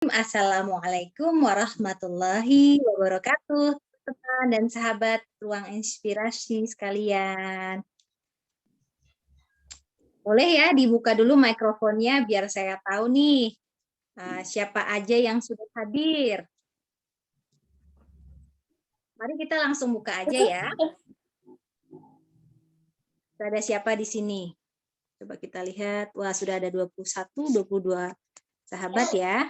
Assalamualaikum warahmatullahi wabarakatuh, teman dan sahabat Ruang Inspirasi sekalian. Boleh ya dibuka dulu mikrofonnya biar saya tahu nih siapa aja yang sudah hadir. Mari kita langsung buka aja ya. Ada siapa di sini? Coba kita lihat. Wah, sudah ada 21, 22 sahabat ya.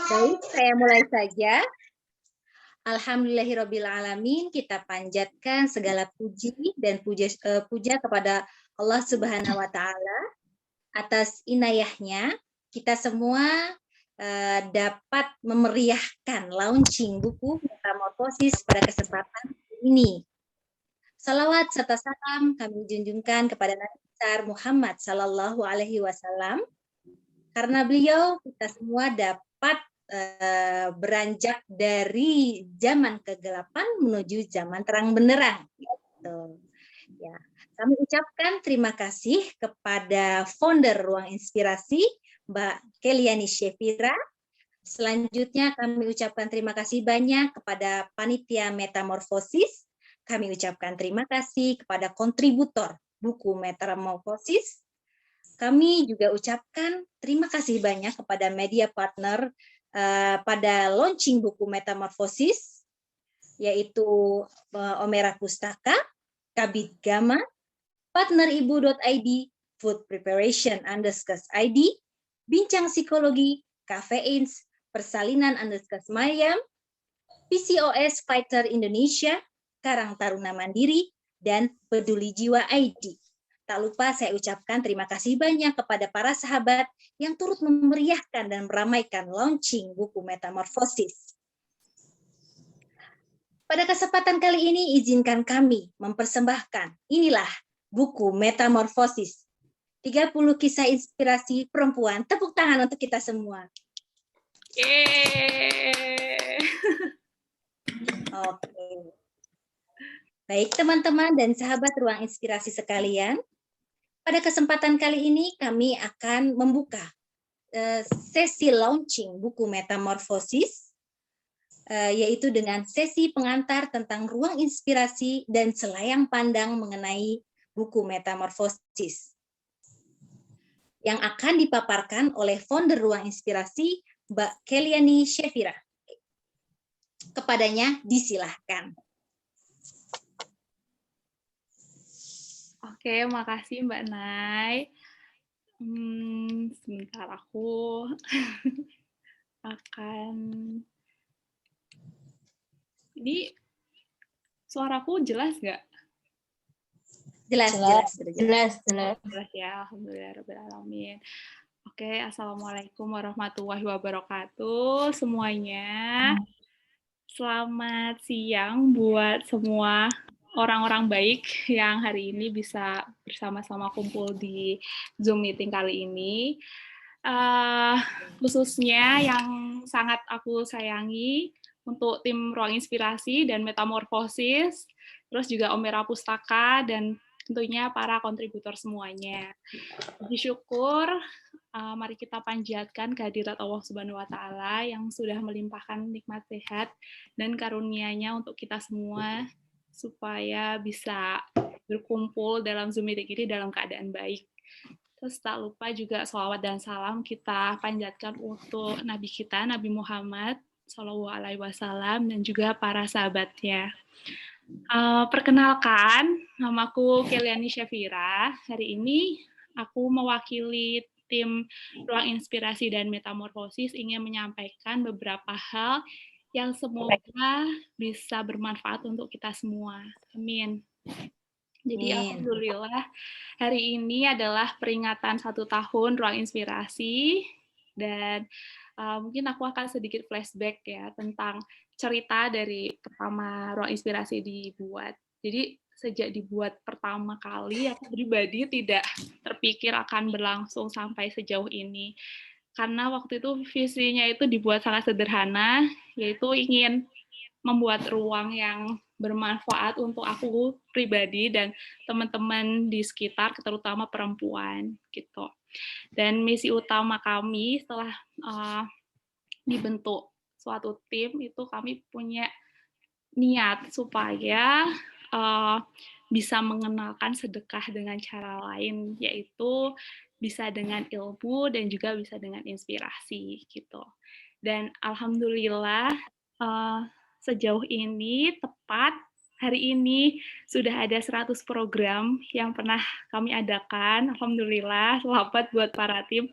Baik, saya mulai saja. Alhamdulillahirrabbilalamin, kita panjatkan segala puji dan puja kepada Allah Subhanahu wa Ta'ala atas inayahnya. Kita semua dapat memeriahkan launching buku Metamorfosis pada kesempatan ini. Salawat serta salam kami junjungkan kepada Nabi besar Muhammad Sallallahu Alaihi Wasallam, karena beliau kita semua dapat beranjak dari zaman kegelapan menuju zaman terang benderang. Gitu. Ya, kami ucapkan terima kasih kepada founder Ruang Inspirasi, Mbak Keliani Shefira. Selanjutnya kami ucapkan terima kasih banyak kepada panitia Metamorfosis. Kami ucapkan terima kasih kepada kontributor buku Metamorfosis. Kami juga ucapkan terima kasih banyak kepada media partner pada launching buku Metamorfosis, yaitu Omera Pustaka, Kabit Gama, partneribu.id, Food Preparation _ID, Bincang Psikologi, Kafeins, Persalinan _Mayam, PCOS Fighter Indonesia, Karang Taruna Mandiri, dan Peduli Jiwa ID. Tak lupa saya ucapkan terima kasih banyak kepada para sahabat yang turut memeriahkan dan meramaikan launching buku Metamorfosis. Pada kesempatan kali ini izinkan kami mempersembahkan inilah buku Metamorfosis. 30 kisah inspirasi perempuan. Tepuk tangan untuk kita semua. Oke. Baik teman-teman dan sahabat Ruang Inspirasi sekalian, pada kesempatan kali ini kami akan membuka sesi launching buku Metamorfosis, yaitu dengan sesi pengantar tentang ruang inspirasi dan selayang pandang mengenai buku Metamorfosis, yang akan dipaparkan oleh founder Ruang Inspirasi, Mbak Keliani Shefira. Kepadanya disilahkan. Oke, makasih Mbak Nay. Sebentar aku akan... Ini suaraku jelas nggak? Jelas Ya, alhamdulillahirrahmanirrahim. Oke, assalamualaikum warahmatullahi wabarakatuh semuanya. Selamat siang buat semua orang-orang baik yang hari ini bisa bersama-sama kumpul di Zoom meeting kali ini. Khususnya yang sangat aku sayangi untuk tim Ruang Inspirasi dan Metamorfosis, terus juga Omera Pustaka, dan tentunya para kontributor semuanya. Puji syukur, mari kita panjatkan kehadirat Allah Subhanahu wa Ta'ala yang sudah melimpahkan nikmat sehat dan karunia-Nya untuk kita semua supaya bisa berkumpul dalam Zoom meeting ini dalam keadaan baik. Terus tak lupa juga sholawat dan salam kita panjatkan untuk Nabi kita, Nabi Muhammad SAW, dan juga para sahabatnya. Perkenalkan, namaku Keliani Shefira. Hari ini aku mewakili tim Ruang Inspirasi dan Metamorfosis ingin menyampaikan beberapa hal yang semoga bisa bermanfaat untuk kita semua. Amin. Jadi alhamdulillah hari ini adalah peringatan 1 tahun Ruang Inspirasi, dan mungkin aku akan sedikit flashback ya tentang cerita dari pertama Ruang Inspirasi dibuat. Jadi sejak dibuat pertama kali, aku pribadi tidak terpikir akan berlangsung sampai sejauh ini. Karena waktu itu visinya itu dibuat sangat sederhana, yaitu ingin membuat ruang yang bermanfaat untuk aku pribadi dan teman-teman di sekitar, terutama perempuan gitu. Dan misi utama kami setelah dibentuk suatu tim itu kami punya niat supaya bisa mengenalkan sedekah dengan cara lain, yaitu bisa dengan ilmu dan juga bisa dengan inspirasi gitu. Dan alhamdulillah sejauh ini tepat hari ini sudah ada 100 program yang pernah kami adakan. Alhamdulillah, selamat buat para tim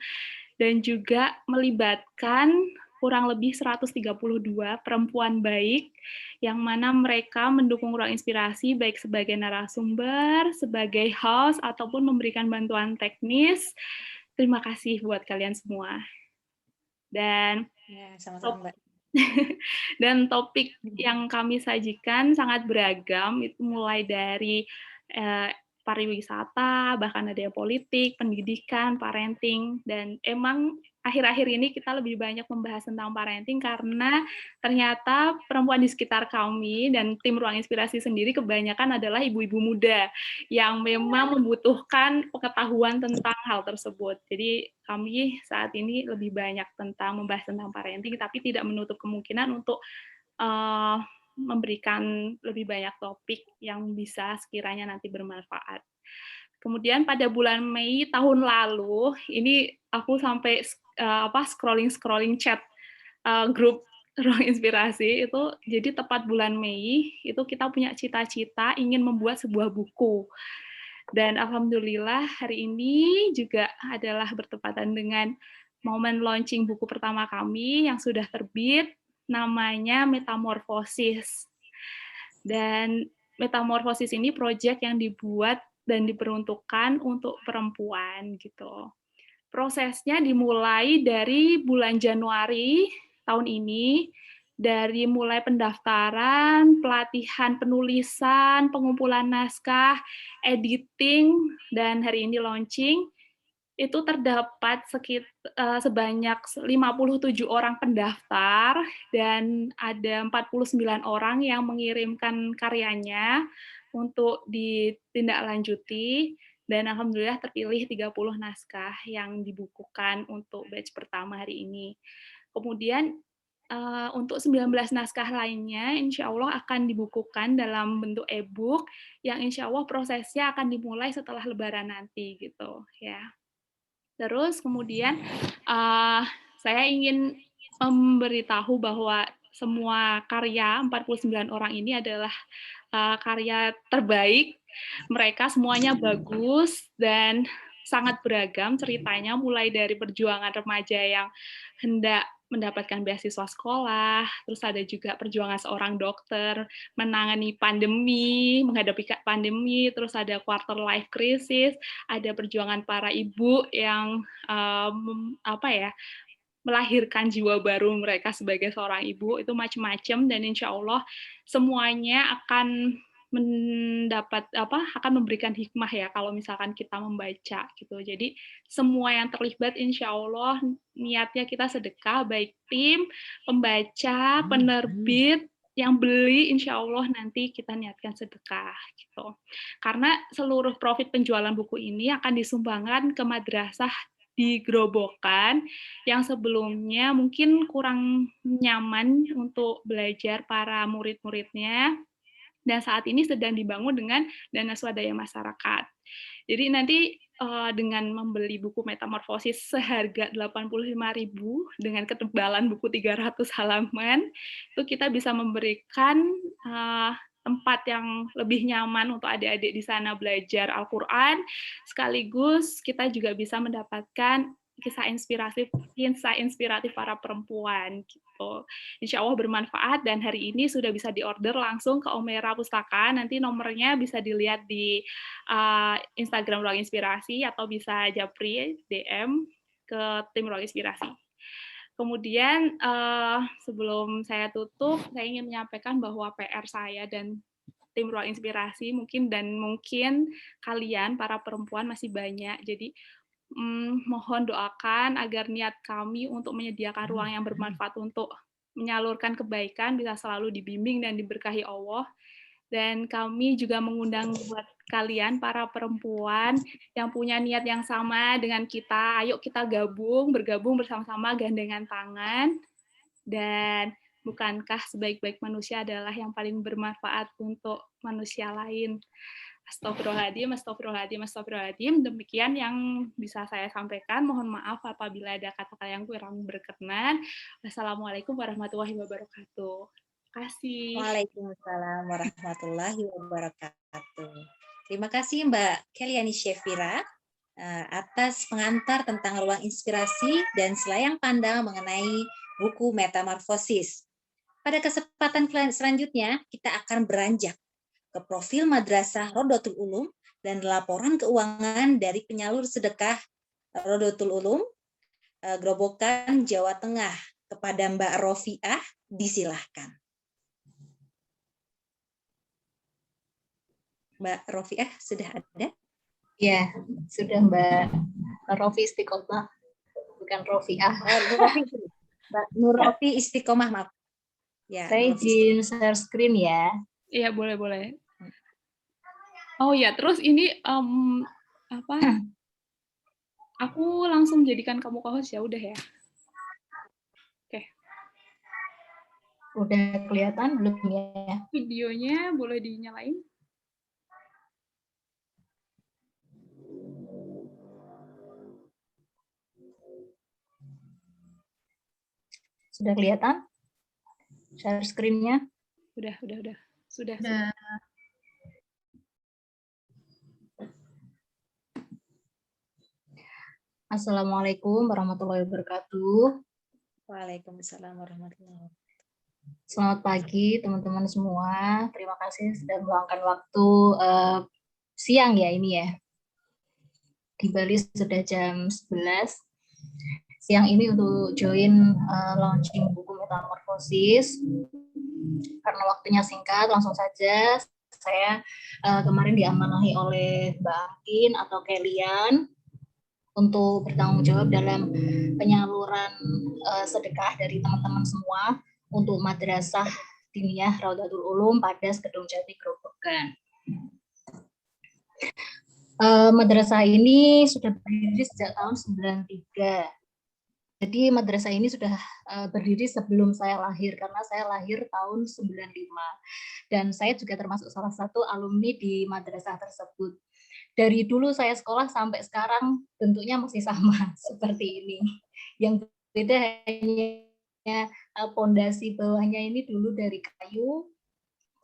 dan juga melibatkan kurang lebih 132 perempuan baik, yang mana mereka mendukung ruang inspirasi baik sebagai narasumber, sebagai host, ataupun memberikan bantuan teknis. Terima kasih buat kalian semua. Dan Ya, sama-sama, Mbak. dan topik yang kami sajikan sangat beragam, itu mulai dari pariwisata, bahkan ada yang politik, pendidikan, parenting, dan emang akhir-akhir ini kita lebih banyak membahas tentang parenting karena ternyata perempuan di sekitar kami dan tim Ruang Inspirasi sendiri kebanyakan adalah ibu-ibu muda yang memang membutuhkan pengetahuan tentang hal tersebut. Jadi kami saat ini lebih banyak membahas tentang parenting, tapi tidak menutup kemungkinan untuk memberikan lebih banyak topik yang bisa sekiranya nanti bermanfaat. Kemudian pada bulan Mei tahun lalu, ini aku sampai scrolling chat grup Ruang Inspirasi itu, jadi tepat bulan Mei itu kita punya cita-cita ingin membuat sebuah buku. Dan alhamdulillah hari ini juga adalah bertepatan dengan momen launching buku pertama kami yang sudah terbit, namanya Metamorfosis. Dan Metamorfosis ini proyek yang dibuat dan diperuntukkan untuk perempuan gitu. Prosesnya dimulai dari bulan Januari tahun ini, dari mulai pendaftaran, pelatihan penulisan, pengumpulan naskah, editing, dan hari ini launching. Itu terdapat sebanyak 57 orang pendaftar dan ada 49 orang yang mengirimkan karyanya untuk ditindaklanjuti, dan alhamdulillah terpilih 30 naskah yang dibukukan untuk batch pertama hari ini. Kemudian untuk 19 naskah lainnya insya Allah akan dibukukan dalam bentuk e-book yang insya Allah prosesnya akan dimulai setelah Lebaran nanti gitu ya. Terus kemudian saya ingin memberitahu bahwa semua karya 49 orang ini adalah karya terbaik. Mereka semuanya bagus dan sangat beragam ceritanya, mulai dari perjuangan remaja yang hendak mendapatkan beasiswa sekolah, terus ada juga perjuangan seorang dokter menangani pandemi, menghadapi pandemi, terus ada quarter life crisis, ada perjuangan para ibu yang melahirkan jiwa baru mereka sebagai seorang ibu, itu macam-macam, dan insya Allah semuanya akan akan memberikan hikmah ya kalau misalkan kita membaca gitu. Jadi semua yang terlibat insya Allah niatnya kita sedekah, baik tim, pembaca, penerbit, yang beli insya Allah nanti kita niatkan sedekah gitu. Karena seluruh profit penjualan buku ini akan disumbangkan ke madrasah di Grobogan yang sebelumnya mungkin kurang nyaman untuk belajar para murid-muridnya, dan saat ini sedang dibangun dengan dana swadaya masyarakat. Jadi nanti dengan membeli buku Metamorfosis seharga 85.000 dengan ketebalan buku 300 halaman, itu kita bisa memberikan tempat yang lebih nyaman untuk adik-adik di sana belajar Al-Quran, sekaligus kita juga bisa mendapatkan kisah inspiratif para perempuan gitu. Insya Allah bermanfaat, dan hari ini sudah bisa diorder langsung ke Omera Pustaka. Nanti nomornya bisa dilihat di Instagram Ruang Inspirasi atau bisa japri DM ke tim Ruang Inspirasi. Kemudian sebelum saya tutup, saya ingin menyampaikan bahwa PR saya dan tim Ruang Inspirasi mungkin kalian para perempuan masih banyak. Jadi mohon doakan agar niat kami untuk menyediakan ruang yang bermanfaat untuk menyalurkan kebaikan bisa selalu dibimbing dan diberkahi Allah. Dan kami juga mengundang buat kalian para perempuan yang punya niat yang sama dengan kita, ayo kita bergabung bersama-sama gandengan tangan. Dan bukankah sebaik-baik manusia adalah yang paling bermanfaat untuk manusia lain? Astagfirullahaladzim, astagfirullahaladzim, astagfirullahaladzim. Demikian yang bisa saya sampaikan. Mohon maaf apabila ada kata-kata yang kurang berkenan. Wassalamualaikum warahmatullahi wabarakatuh. Terima kasih. Waalaikumsalam warahmatullahi wabarakatuh. Terima kasih Mbak Keliani Syafira atas pengantar tentang ruang inspirasi dan selayang pandang mengenai buku Metamorfosis. Pada kesempatan selanjutnya, kita akan beranjak ke profil Madrasah Rodotul Ulum dan laporan keuangan dari penyalur sedekah Rodotul Ulum, Grobogan, Jawa Tengah. Kepada Mbak Rofiah, disilahkan. Mbak Rofiah sudah ada? Ya, sudah Mbak Rofi Istiqomah, bukan Rofiah. Mbak Nurrofi Istiqomah, maaf. Ya, saya izin share screen ya. Iya, boleh. Oh ya, terus ini aku langsung jadikan kamu co-host ya, udah ya. Oke. Udah kelihatan belum ya? Videonya boleh dinyalain? Sudah kelihatan? Share screen-nya? Sudah. Sudah. Assalamualaikum warahmatullahi wabarakatuh. Waalaikumsalam warahmatullahi wabarakatuh. Selamat pagi teman-teman semua. Terima kasih sudah meluangkan waktu siang ya ini ya. Di Bali sudah jam 11. Siang ini untuk join launching buku Metamorfosis. Karena waktunya singkat, langsung saja saya kemarin diamanahi oleh Mbak Angkin atau Kelian untuk bertanggung jawab dalam penyaluran sedekah dari teman-teman semua untuk Madrasah Diniyah Raudatul Ulum pada Kedung Jati Grobogan. Madrasah ini sudah berdiri sejak tahun 93. Jadi madrasah ini sudah berdiri sebelum saya lahir, karena saya lahir tahun 95. Dan saya juga termasuk salah satu alumni di madrasah tersebut. Dari dulu saya sekolah sampai sekarang bentuknya masih sama seperti ini. Yang beda hanya pondasi bawahnya ini dulu dari kayu,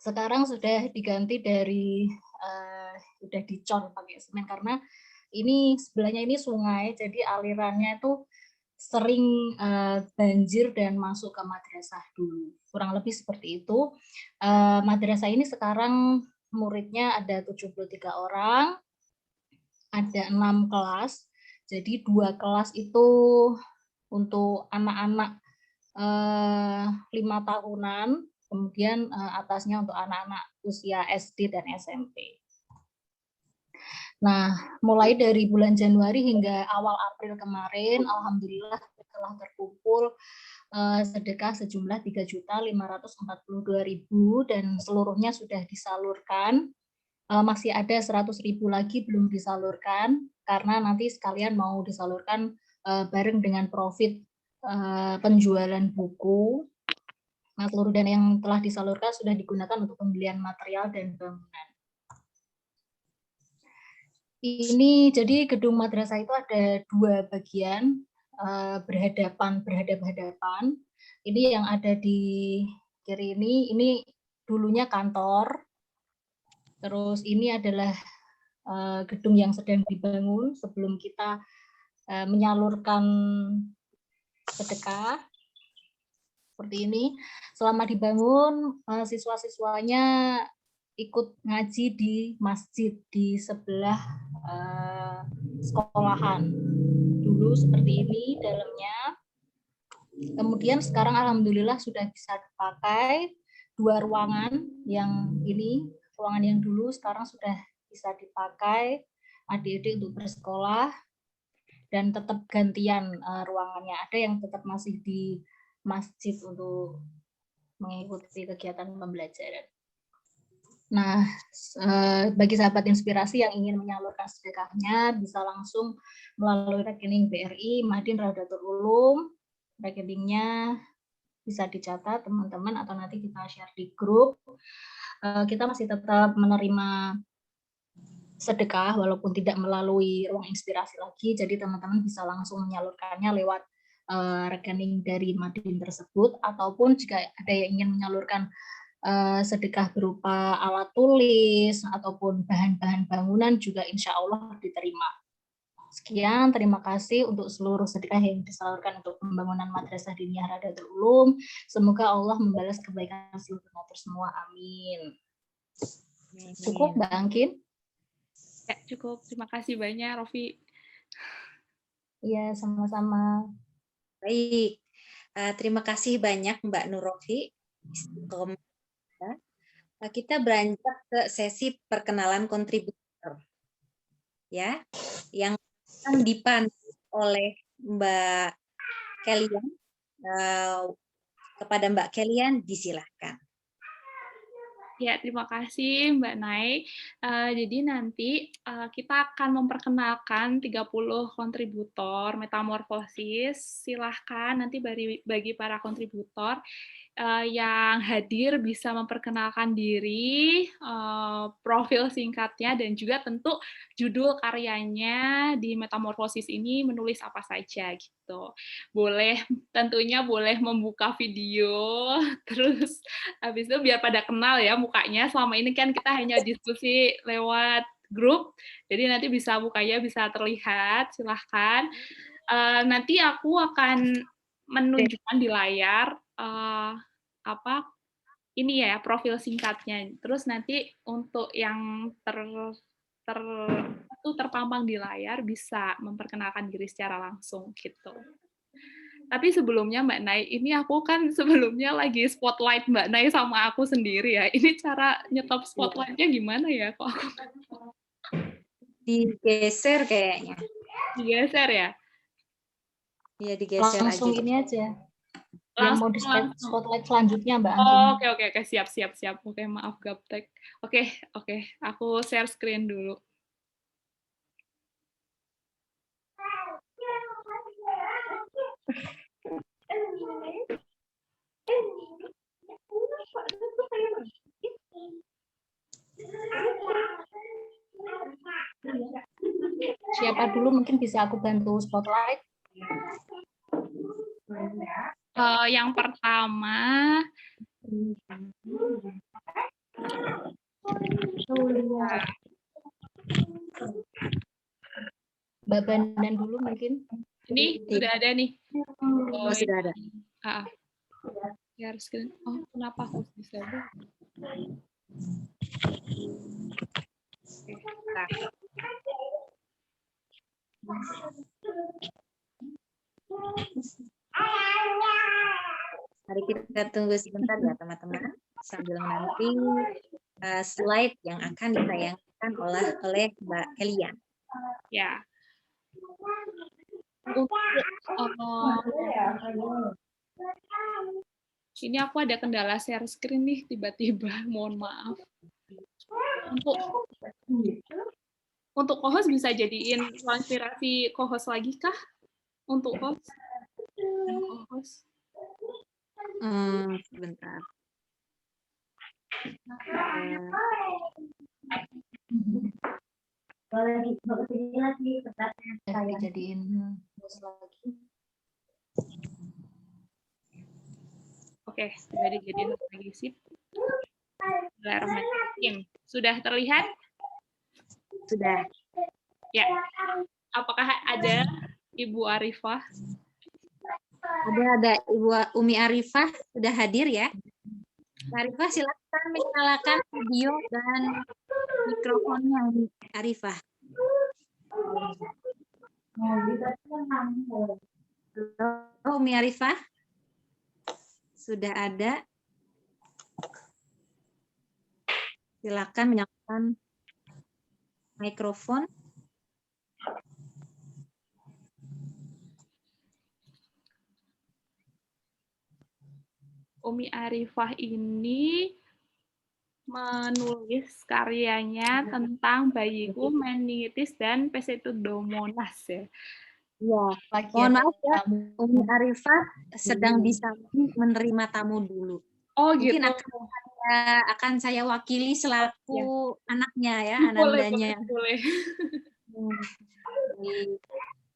sekarang sudah diganti dari sudah dicor pakai semen karena ini sebelahnya ini sungai, jadi alirannya itu sering banjir dan masuk ke madrasah dulu. Kurang lebih seperti itu. Madrasah ini sekarang muridnya ada 73 orang. Ada 6 kelas, jadi 2 kelas itu untuk anak-anak 5 tahunan, kemudian atasnya untuk anak-anak usia SD dan SMP. Nah, mulai dari bulan Januari hingga awal April kemarin, alhamdulillah telah terkumpul sedekah sejumlah 3.542.000 dan seluruhnya sudah disalurkan. Masih ada 100.000 lagi belum disalurkan karena nanti sekalian mau disalurkan bareng dengan profit penjualan buku. Nah, seluruh dana yang telah disalurkan sudah digunakan untuk pembelian material dan bangunan. Ini jadi gedung madrasah itu ada 2 bagian berhadap-hadapan. Ini yang ada di kiri ini dulunya kantor. Terus ini adalah gedung yang sedang dibangun sebelum kita menyalurkan sedekah seperti ini. Selama dibangun, siswa-siswanya ikut ngaji di masjid di sebelah sekolahan. Dulu seperti ini dalamnya. Kemudian sekarang alhamdulillah sudah bisa dipakai 2 ruangan yang ini. Ruangan yang dulu sekarang sudah bisa dipakai adik-adik untuk bersekolah dan tetap gantian ruangannya. Ada yang tetap masih di masjid untuk mengikuti kegiatan pembelajaran. Nah, bagi sahabat inspirasi yang ingin menyalurkan sedekahnya bisa langsung melalui rekening BRI Madin Raudatul Ulum. Rekeningnya bisa dicatat teman-teman atau nanti kita share di grup. Kita masih tetap menerima sedekah walaupun tidak melalui ruang inspirasi lagi. Jadi teman-teman bisa langsung menyalurkannya lewat rekening dari Madin tersebut, ataupun jika ada yang ingin menyalurkan sedekah berupa alat tulis ataupun bahan-bahan bangunan juga insya Allah diterima. Sekian, terima kasih untuk seluruh sedekah yang disalurkan untuk pembangunan Madrasah Diniyah Raudatul Ulum. Semoga Allah membalas kebaikan seluruh donatur semua. Amin. Cukup, Mbak Angkin? Ya, cukup. Terima kasih banyak, Rofi. Iya, sama-sama. Baik, terima kasih banyak Mbak Nur Rofi. Kita beranjak ke sesi perkenalan kontributor, ya, yang akan dipandu oleh Mbak Kelian. Kepada Mbak Kelian, disilahkan. Ya, terima kasih Mbak Nai. Jadi nanti kita akan memperkenalkan 30 kontributor metamorfosis. Silahkan nanti bagi para kontributor yang hadir bisa memperkenalkan diri, profil singkatnya, dan juga tentu judul karyanya di metamorfosis ini menulis apa saja gitu. Tentunya boleh membuka video, terus habis itu biar pada kenal ya mukanya. Selama ini kan kita hanya diskusi lewat grup, jadi nanti bisa mukanya bisa terlihat. Silahkan. Nanti aku akan menunjukkan di layar ini ya profil singkatnya. Terus nanti untuk yang terpampang di layar bisa memperkenalkan diri secara langsung gitu. Tapi sebelumnya Mbak Nai, ini aku kan sebelumnya lagi spotlight Mbak Nai sama aku sendiri ya. Ini cara nyetop spotlightnya gimana ya? Kok aku digeser kayaknya. Digeser ya? Iya, digeser langsung aja. Ini aja. Yang mau di spotlight selanjutnya, Mbak Angkin. Oh, oke. Siap. Oke, maaf gaptek. Oke. Aku share screen dulu. Siapa dulu mungkin bisa aku bantu spotlight? Yang pertama, Mbak Bandan dulu mungkin. Ini sudah ada nih. Oh, sudah ada. Share screen. Oh, kenapa aku bisa? Mari kita tunggu sebentar ya teman-teman, sambil menanti slide yang akan ditayangkan oleh Mbak Kelian. Ya. Ini aku ada kendala share screen nih tiba-tiba, mohon maaf. Untuk co-host bisa jadiin inspirasi co-host lagi kah? Untuk host? Sebentar. Boleh jadiin host lagi. Oke, sudah dijadiin host lagi sip. Bismillahirrahmanirrahim. Sudah terlihat? Sudah. Ya. Apakah ada Ibu Arifah? Ada Ibu Umi Arifah sudah hadir ya. Arifah silakan menyalakan video dan mikrofonnya Arifah. Halo Umi Arifah. Sudah ada. Silakan menyalakan mikrofon. Umi Arifah ini menulis karyanya tentang bayiku meningitis dan pseudomonas ya. Iya. Lagi Mohon ada maaf ya, tamu. Umi Arifah sedang di samping menerima tamu dulu. Oh Mungkin gitu. akan saya wakili selaku anaknya ya, Boleh, anandanya. boleh. Baik.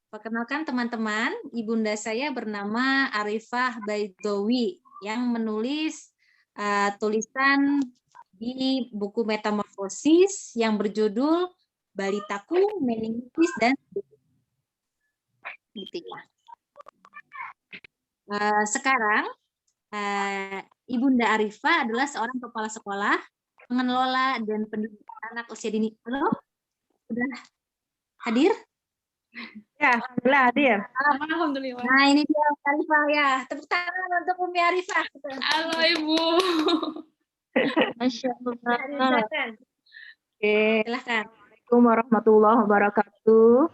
Perkenalkan teman-teman, ibunda saya bernama Arifah Baidowi yang menulis tulisan di buku Metamorfosis yang berjudul Balitaku, Meningitis dan gitu ya. Sekarang Ibunda Arifah adalah seorang kepala sekolah, pengelola dan pendidik anak usia dini. Halo, sudah hadir? Ya, alhamdulillah hadir. Alhamdulillah. Nah, ini dia Arifah ya. Tepuk tangan untuk Umi Arifah. Halo Ibu. Masya Allah. Silakan. Oke. Silahkan. Assalamualaikum warahmatullahi wabarakatuh.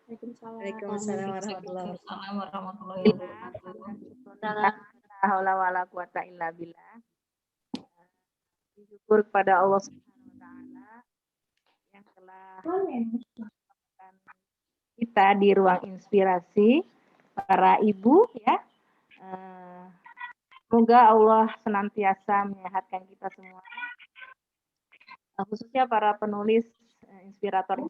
Waalaikumsalam warahmatullahi wabarakatuh. Waalaikumsalam warahmatullahi wabarakatuh. La haula wala quwata illa billah. Syukur kepada Allah Subhanahu wa taala yang telah mempertemukan kita di ruang inspirasi para ibu ya. Semoga Allah senantiasa menyehatkan kita semua. Khususnya para penulis inspirator.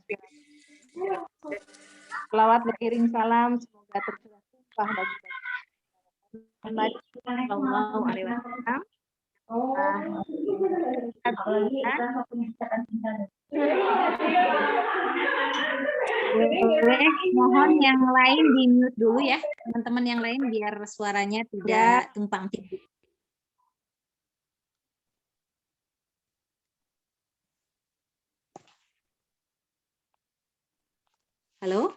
Selawat beriring salam semoga tercurah tumpah bagi Muhammad sallallahu alaihi wasallam. Mohon yang lain di mute dulu ya, teman-teman yang lain biar suaranya tidak tumpang tindih. Halo?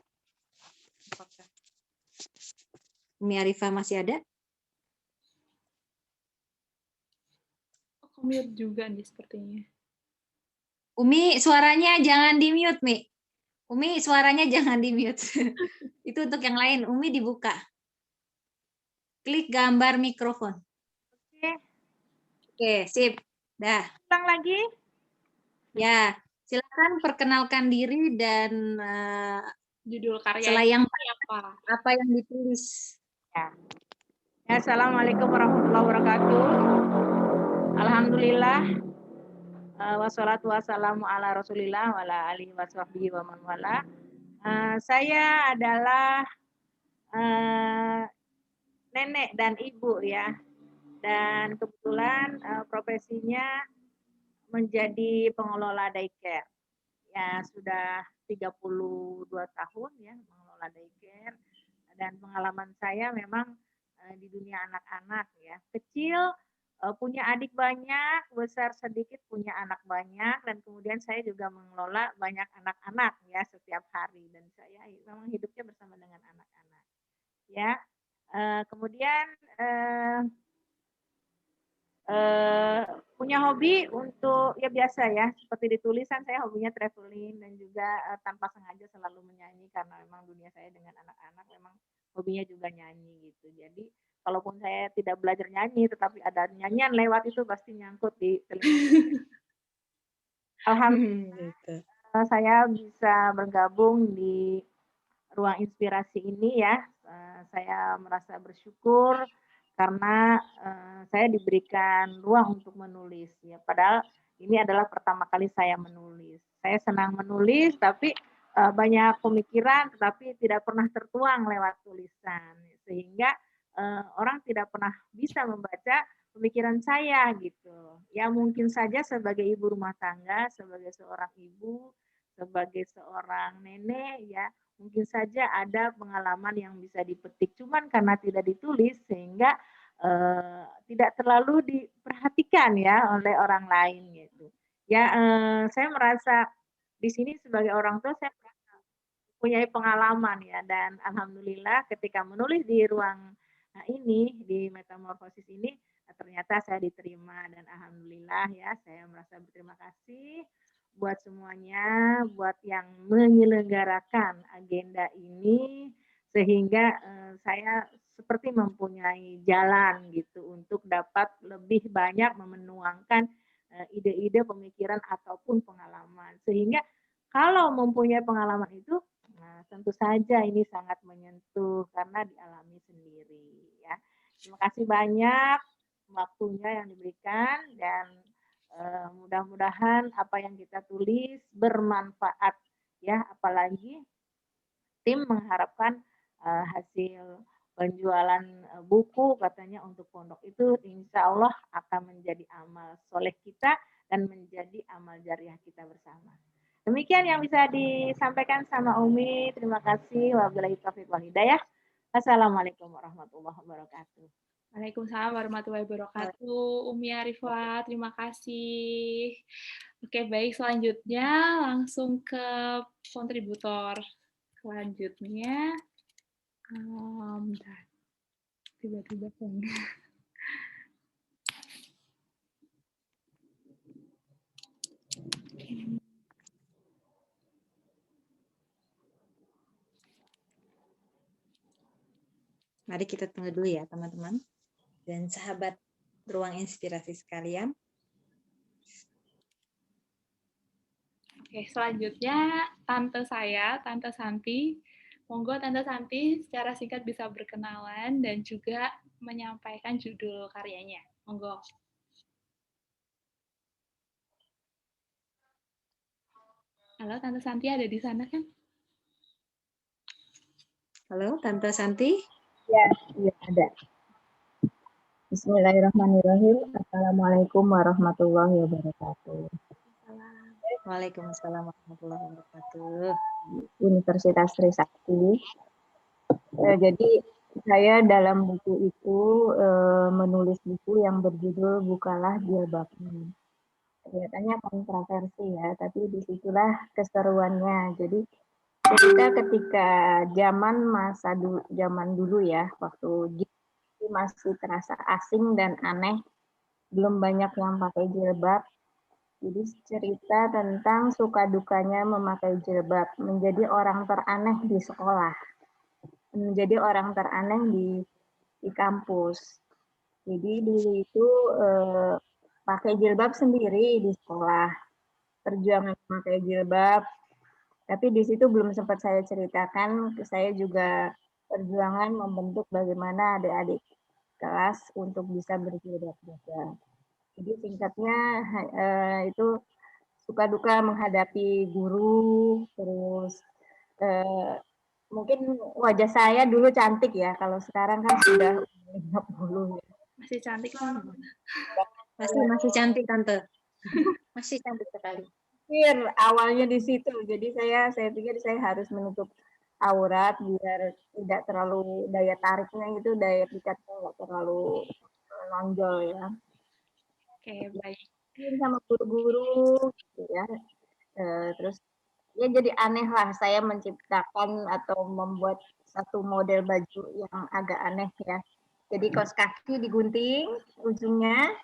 Umi Arifah masih ada? Mute juga nih sepertinya. Umi, suaranya jangan di mute, Mi. Umi, suaranya jangan di mute. Itu untuk yang lain. Umi dibuka. Klik gambar mikrofon. Oke, sip. Dah. Ulang lagi. Ya, silakan perkenalkan diri dan Judul karya selayang apa? apa yang ditulis. Ya. Assalamualaikum warahmatullahi wabarakatuh. Alhamdulillah. Wassalatu wassalamu ala Rasulillah wa ala alihi washabbihi wa man wala. Saya adalah nenek dan ibu ya. Dan kebetulan profesinya menjadi pengelola daycare. Ya, sudah 32 tahun ya mengelola daycare, dan pengalaman saya memang di dunia anak-anak ya. Kecil punya adik banyak, besar sedikit punya anak banyak, dan kemudian saya juga mengelola banyak anak-anak ya setiap hari, dan saya memang hidupnya bersama dengan anak-anak. Ya. Kemudian punya hobi untuk ya biasa ya seperti di tulisan, saya hobinya traveling dan juga tanpa sengaja selalu menyanyi karena memang dunia saya dengan anak-anak memang hobinya juga nyanyi gitu. Jadi kalaupun saya tidak belajar nyanyi tetapi ada nyanyian lewat itu pasti nyangkut di telinga. Alhamdulillah saya bisa bergabung di ruang inspirasi ini ya. Saya merasa bersyukur karena saya diberikan ruang untuk menulis ya. Padahal ini adalah pertama kali saya menulis. Saya senang menulis tapi banyak pemikiran tetapi tidak pernah tertuang lewat tulisan, sehingga orang tidak pernah bisa membaca pemikiran saya gitu. Ya mungkin saja sebagai ibu rumah tangga, sebagai seorang ibu, sebagai seorang nenek ya, mungkin saja ada pengalaman yang bisa dipetik, cuman karena tidak ditulis sehingga tidak terlalu diperhatikan ya oleh orang lain gitu. Ya, saya merasa di sini sebagai orang tua saya punya pengalaman ya, dan alhamdulillah ketika menulis di ruang ini di Metamorfosis ini ternyata saya diterima, dan alhamdulillah ya saya merasa berterima kasih buat semuanya, buat yang menyelenggarakan agenda ini sehingga saya seperti mempunyai jalan gitu untuk dapat lebih banyak menuangkan ide-ide, pemikiran ataupun pengalaman. Sehingga kalau mempunyai pengalaman itu, nah tentu saja ini sangat menyentuh karena dialami sendiri ya. Terima kasih banyak waktunya yang diberikan dan mudah-mudahan apa yang kita tulis bermanfaat ya, apalagi tim mengharapkan hasil penjualan buku katanya untuk pondok itu insya Allah akan menjadi amal soleh kita dan menjadi amal jariah kita bersama. Demikian yang bisa disampaikan sama Umi. Terima kasih. Wabillahi taufiq wal hidayah. Assalamualaikum warahmatullahi wabarakatuh. Waalaikumsalam warahmatullahi wabarakatuh. Umi Arifah, terima kasih. Oke, baik. Selanjutnya langsung ke kontributor. Selanjutnya, tiba-tiba kan. Mari kita tunggu dulu ya teman-teman dan sahabat ruang inspirasi sekalian. Oke, selanjutnya Tante saya, Tante Santi. Monggo Tante Santi secara singkat bisa berkenalan dan juga menyampaikan judul karyanya. Monggo. Halo, Tante Santi ada di sana kan? Halo, Tante Santi. Ya, iya ada. Bismillahirrahmanirrahim. Assalamualaikum warahmatullahi wabarakatuh. Waalaikumsalam warahmatullahi wabarakatuh. Universitas Trisakti. Jadi saya dalam buku itu menulis buku yang berjudul Bukalah Jilbabmu. Kelihatannya kontroversi ya, tapi disitulah keseruannya. Jadi kita ketika zaman dulu ya, waktu masih terasa asing dan aneh, belum banyak yang pakai jilbab. Jadi cerita tentang suka dukanya memakai jilbab, menjadi orang teraneh di sekolah, menjadi orang teraneh di kampus. Jadi dulu itu pakai jilbab sendiri di sekolah, perjuangan memakai jilbab. Tapi di situ belum sempat saya ceritakan, saya juga perjuangan membentuk bagaimana adik-adik kelas untuk bisa berjilbab juga. Jadi singkatnya itu suka duka menghadapi guru, terus mungkin wajah saya dulu cantik ya, kalau sekarang kan sudah 50 ya. Masih cantik kan? Masih cantik Tante. Masih cantik sekali. Awalnya di situ, jadi saya pikir saya harus menutup aurat biar tidak terlalu daya tariknya itu, daya pikatnya nggak terlalu menonjol ya. Oke, baik. Sama guru-guru gitu ya. Terus ya jadi aneh lah saya menciptakan atau membuat satu model baju yang agak aneh ya. Jadi kaos kaki digunting ujungnya,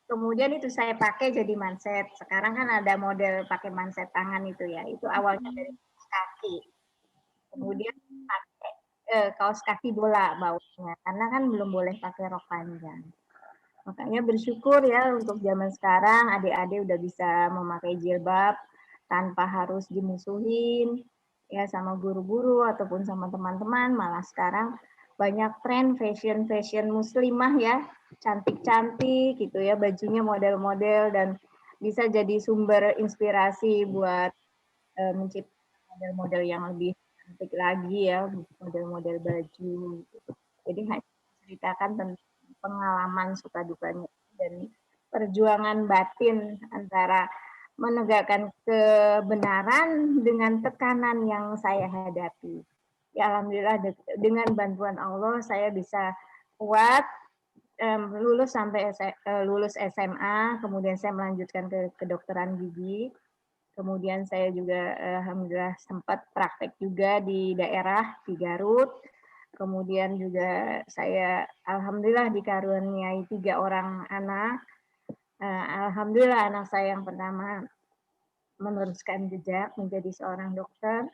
kemudian itu saya pakai jadi manset. Sekarang kan ada model pakai manset tangan itu ya. Itu awalnya dari kaos kaki. Kemudian pakai kaos kaki bola bawahnya, karena kan belum boleh pakai rok panjang. Makanya bersyukur ya untuk zaman sekarang adik-adik udah bisa memakai jilbab tanpa harus dimusuhin ya sama guru-guru ataupun sama teman-teman. Malah sekarang banyak tren fashion muslimah ya, cantik-cantik gitu ya, bajunya model-model dan bisa jadi sumber inspirasi buat menciptakan model-model yang lebih cantik lagi ya, model-model baju. Jadi hanya ceritakan tentang pengalaman suka dukanya dan perjuangan batin antara menegakkan kebenaran dengan tekanan yang saya hadapi. Ya alhamdulillah dengan bantuan Allah saya bisa kuat lulus sampai lulus SMA, kemudian saya melanjutkan ke kedokteran gigi. Kemudian saya juga alhamdulillah sempat praktek juga di daerah di Garut. Kemudian juga saya alhamdulillah dikaruniai 3 orang anak. Alhamdulillah anak saya yang pertama meneruskan jejak menjadi seorang dokter.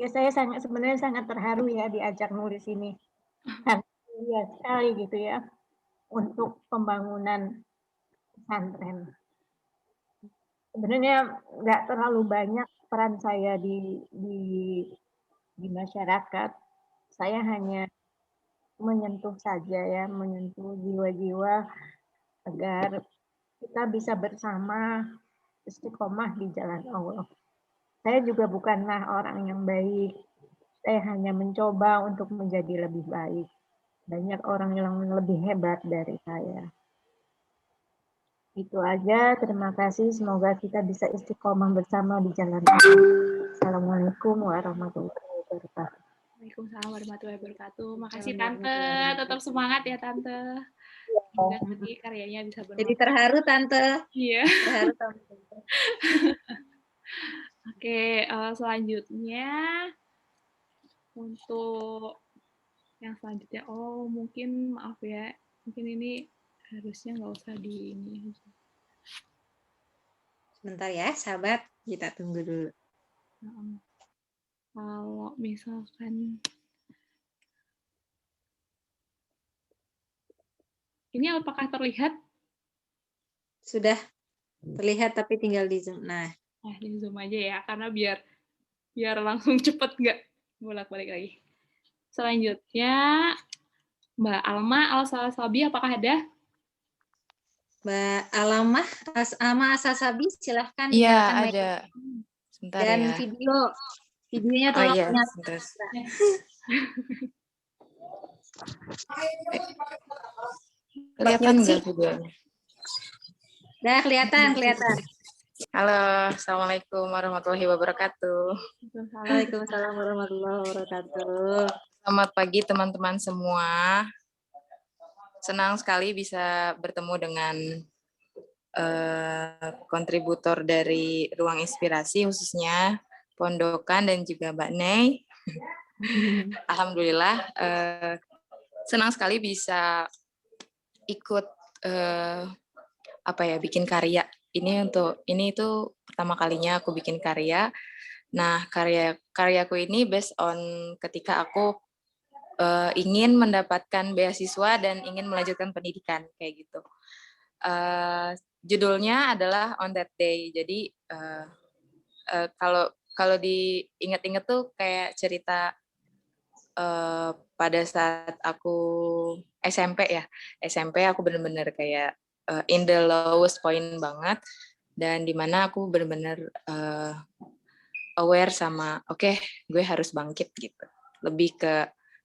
Ya saya sebenarnya sangat terharu ya diajak nulis ini. Karena lihat sekali gitu ya untuk pembangunan pesantren. Sebenarnya nggak terlalu banyak peran saya di masyarakat. Saya hanya menyentuh saja ya, menyentuh jiwa-jiwa agar kita bisa bersama istiqomah di jalan Allah. Saya juga bukanlah orang yang baik. Saya hanya mencoba untuk menjadi lebih baik. Banyak orang yang lebih hebat dari saya. Itu aja. Terima kasih. Semoga kita bisa istiqomah bersama di jalan Allah. Assalamualaikum warahmatullahi wabarakatuh. Waalaikumsalam warahmatullahi wabarakatuh. Makasih Tante, tetap semangat ya Tante. Semoga nanti karyanya bisa bermanfaat. Jadi terharu Tante. Iya. Terharu Tante. Oke, selanjutnya untuk yang selanjutnya, mungkin maaf ya, mungkin ini harusnya nggak usah di ini. Sebentar ya, sahabat, kita tunggu dulu. Kalau misalkan ini apakah terlihat? Sudah terlihat tapi tinggal di Zoom. Nah, di Zoom aja ya, karena biar langsung cepet nggak bolak-balik lagi. Selanjutnya Mbak Alma Al-Salasabi, apakah ada? Mbak Alma Asasabi, silahkan Iya, nyalakan mic. ada. Sebentar Dan ya. videonya tolong iya, nyalakan. sebentar. Kelihatan nggak videonya? Udah kelihatan. Halo, Assalamualaikum warahmatullahi wabarakatuh. Waalaikumsalam warahmatullahi wabarakatuh. Selamat pagi teman-teman semua. Senang sekali bisa bertemu dengan kontributor dari Ruang Inspirasi, khususnya Pondokan dan juga Mbak Nei. Alhamdulillah, senang sekali bisa ikut bikin karya. Ini itu pertama kalinya aku bikin karya. Nah, karyaku ini based on ketika aku ingin mendapatkan beasiswa dan ingin melanjutkan pendidikan kayak gitu. Judulnya adalah On That Day. Jadi kalau diingat-ingat tuh kayak cerita pada saat aku SMP ya. SMP aku benar-benar kayak in the lowest point banget, dan dimana aku benar-benar aware sama gue harus bangkit gitu.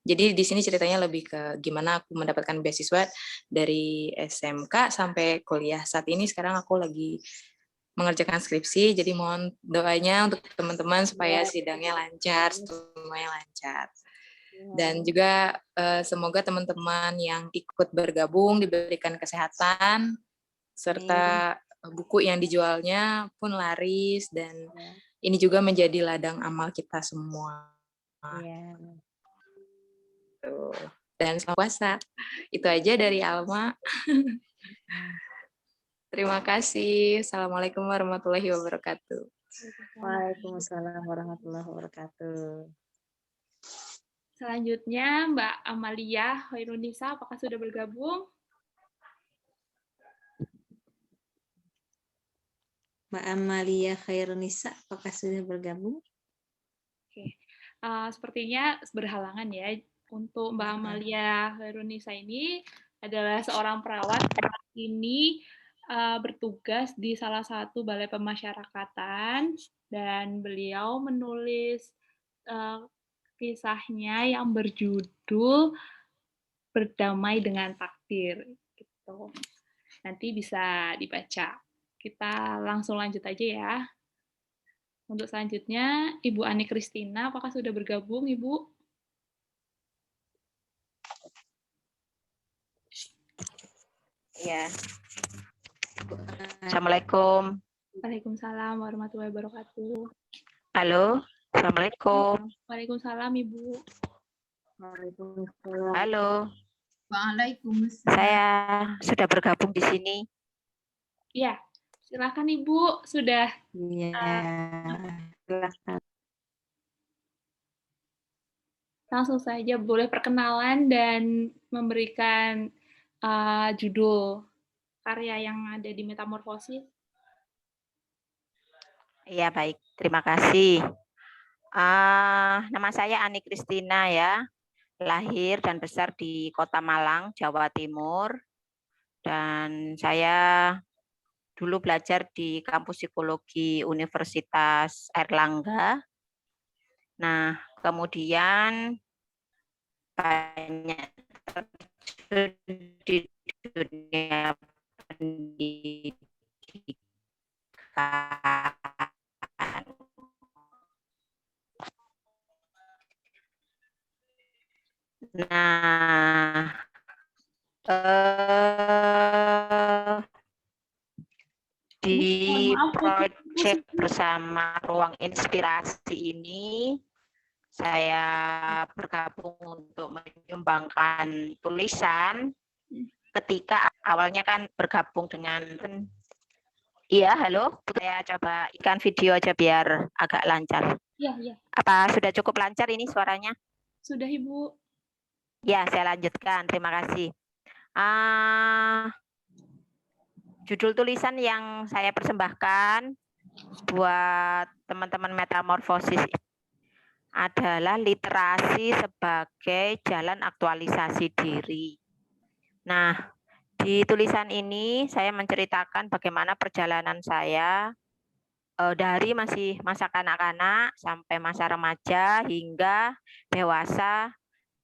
Jadi di sini ceritanya lebih ke gimana aku mendapatkan beasiswa dari SMK sampai kuliah. Saat ini sekarang aku lagi mengerjakan skripsi, jadi mohon doanya untuk teman-teman supaya sidangnya lancar, semuanya lancar. Dan juga semoga teman-teman yang ikut bergabung diberikan kesehatan, serta buku yang dijualnya pun laris, dan ini juga menjadi ladang amal kita semua. Dan selamat puasa. Itu aja dari Alma. Terima kasih. Assalamualaikum warahmatullahi wabarakatuh. Waalaikumsalam warahmatullahi wabarakatuh. Selanjutnya Mbak Amalia Hoirunisa, apakah sudah bergabung? Mbak Amalia Khairunisa, apakah sudah bergabung? Oke. Sepertinya berhalangan ya. Untuk Mbak Amalia Khairunisa ini adalah seorang perawat yang ini bertugas di salah satu balai pemasyarakatan, dan beliau menulis kisahnya yang berjudul Berdamai dengan Takdir. Gitu. Nanti bisa dibaca. Kita langsung lanjut aja ya. Untuk selanjutnya, Ibu Ani Kristina, apakah sudah bergabung, Ibu? Ya. Assalamualaikum. Waalaikumsalam warahmatullahi wabarakatuh. Halo, Assalamualaikum. Waalaikumsalam, Ibu. Waalaikumsalam. Halo. Waalaikumsalam. Saya sudah bergabung di sini. Ya, silakan Ibu. Sudah. Iya. Silakan. langsung saja boleh perkenalan dan memberikan judul karya yang ada di Metamorfosis. Iya, baik. Terima kasih. Nama saya Ani Kristina ya. Lahir dan besar di Kota Malang, Jawa Timur. Dan saya dulu belajar di kampus psikologi Universitas Airlangga. Nah, kemudian banyak terjun di dunia pendidikan. Nah, di proyek bersama Ruang Inspirasi ini, saya bergabung untuk menyumbangkan tulisan ketika awalnya kan bergabung dengan halo, saya coba ikan video aja biar agak lancar. Iya. Apa sudah cukup lancar ini suaranya? Sudah, Ibu. Ya, saya lanjutkan. Terima kasih. Judul tulisan yang saya persembahkan buat teman-teman Metamorfosis adalah literasi sebagai jalan aktualisasi diri. Nah, di tulisan ini saya menceritakan bagaimana perjalanan saya dari masih masa kanak-kanak sampai masa remaja hingga dewasa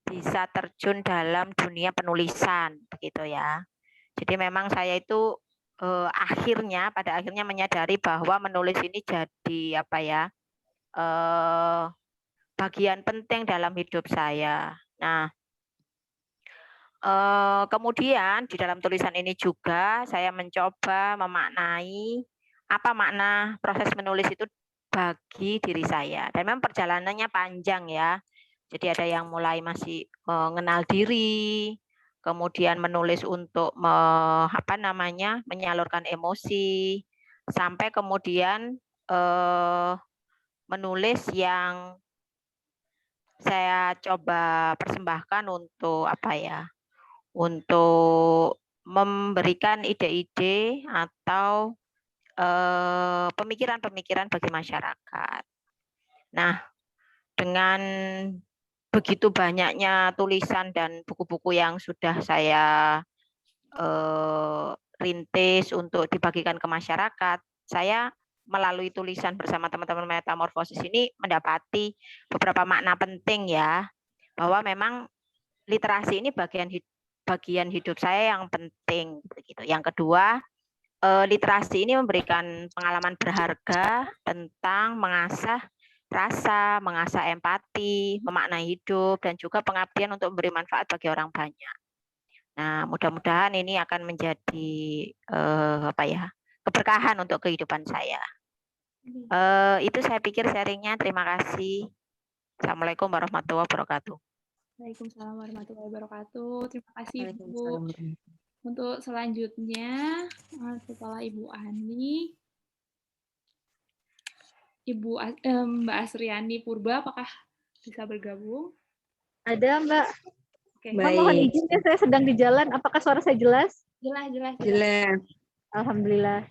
bisa terjun dalam dunia penulisan, begitu ya. Jadi memang saya itu pada akhirnya menyadari bahwa menulis ini jadi bagian penting dalam hidup saya. Nah, kemudian di dalam tulisan ini juga saya mencoba memaknai apa makna proses menulis itu bagi diri saya. Dan memang perjalanannya panjang ya. Jadi ada yang mulai masih mengenal diri, kemudian menulis untuk menyalurkan emosi, sampai kemudian menulis yang saya coba persembahkan untuk untuk memberikan ide-ide atau pemikiran-pemikiran bagi masyarakat. Nah, dengan begitu banyaknya tulisan dan buku-buku yang sudah saya rintis untuk dibagikan ke masyarakat, saya melalui tulisan bersama teman-teman Metamorfosis ini mendapati beberapa makna penting ya, bahwa memang literasi ini bagian hidup saya yang penting begitu. Yang kedua, literasi ini memberikan pengalaman berharga tentang mengasah rasa, mengasah empati, memaknai hidup, dan juga pengabdian untuk memberi manfaat bagi orang banyak. Nah, mudah-mudahan ini akan menjadi keberkahan untuk kehidupan saya. Itu saya pikir sharingnya. Terima kasih. Assalamualaikum warahmatullahi wabarakatuh. Waalaikumsalam warahmatullahi wabarakatuh. Terima kasih, Bu. Untuk selanjutnya, setelah Ibu Ani, Mbak Asriani Purba, apakah bisa bergabung? Ada, Mbak. Oke. Mbak, mohon izin ya, saya sedang di jalan. Apakah suara saya jelas? Jelas. Alhamdulillah.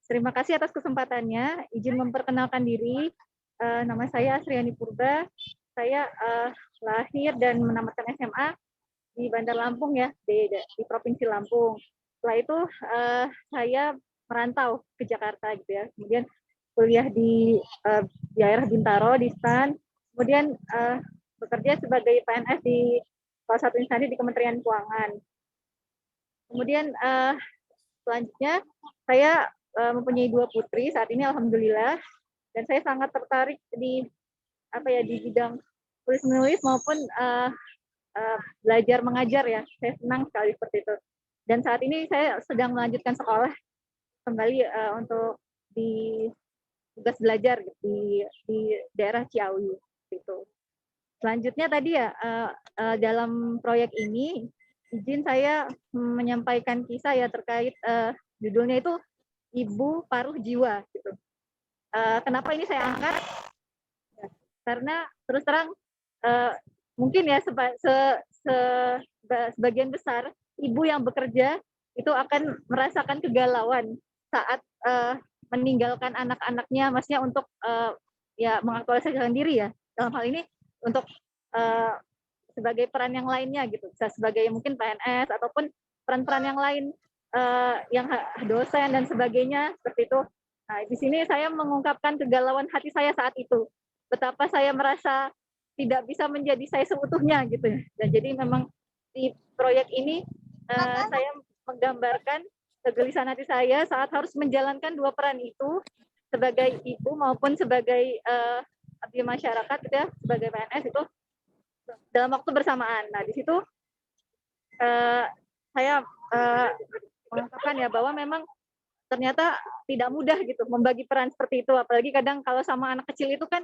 Terima kasih atas kesempatannya. Izin memperkenalkan diri. Nama saya Asriani Purba. Saya lahir dan menamatkan SMA di Bandar Lampung ya, di Provinsi Lampung. Setelah itu saya merantau ke Jakarta gitu ya. Kemudian kuliah di daerah Bintaro di STAN. Kemudian bekerja sebagai PNS di salah satu instansi di Kementerian Keuangan. Kemudian selanjutnya saya mempunyai 2 putri saat ini alhamdulillah, dan saya sangat tertarik di bidang tulis menulis maupun belajar mengajar ya. Saya senang sekali seperti itu. Dan saat ini saya sedang melanjutkan sekolah kembali untuk di tugas belajar di daerah Ciawi gitu. Selanjutnya tadi ya dalam proyek ini izin saya menyampaikan kisah ya terkait judulnya itu Ibu Paruh Jiwa gitu. Kenapa ini saya angkat? Karena terus terang mungkin ya sebagian besar ibu yang bekerja itu akan merasakan kegalauan saat meninggalkan anak-anaknya, maksudnya untuk ya mengaktualisasikan diri ya, dalam hal ini untuk sebagai peran yang lainnya gitu, bisa sebagai mungkin PNS ataupun peran-peran yang lain yang dosen dan sebagainya seperti itu. Nah, di sini saya mengungkapkan kegalauan hati saya saat itu, betapa saya merasa tidak bisa menjadi saya seutuhnya gitu. Dan jadi memang di proyek ini saya menggambarkan kegelisahan hati saya saat harus menjalankan dua peran itu, sebagai ibu maupun sebagai abdi masyarakat gitu ya, sebagai PNS itu dalam waktu bersamaan. Nah, di situ saya mengungkapkan ya bahwa memang ternyata tidak mudah gitu membagi peran seperti itu, apalagi kadang kalau sama anak kecil itu kan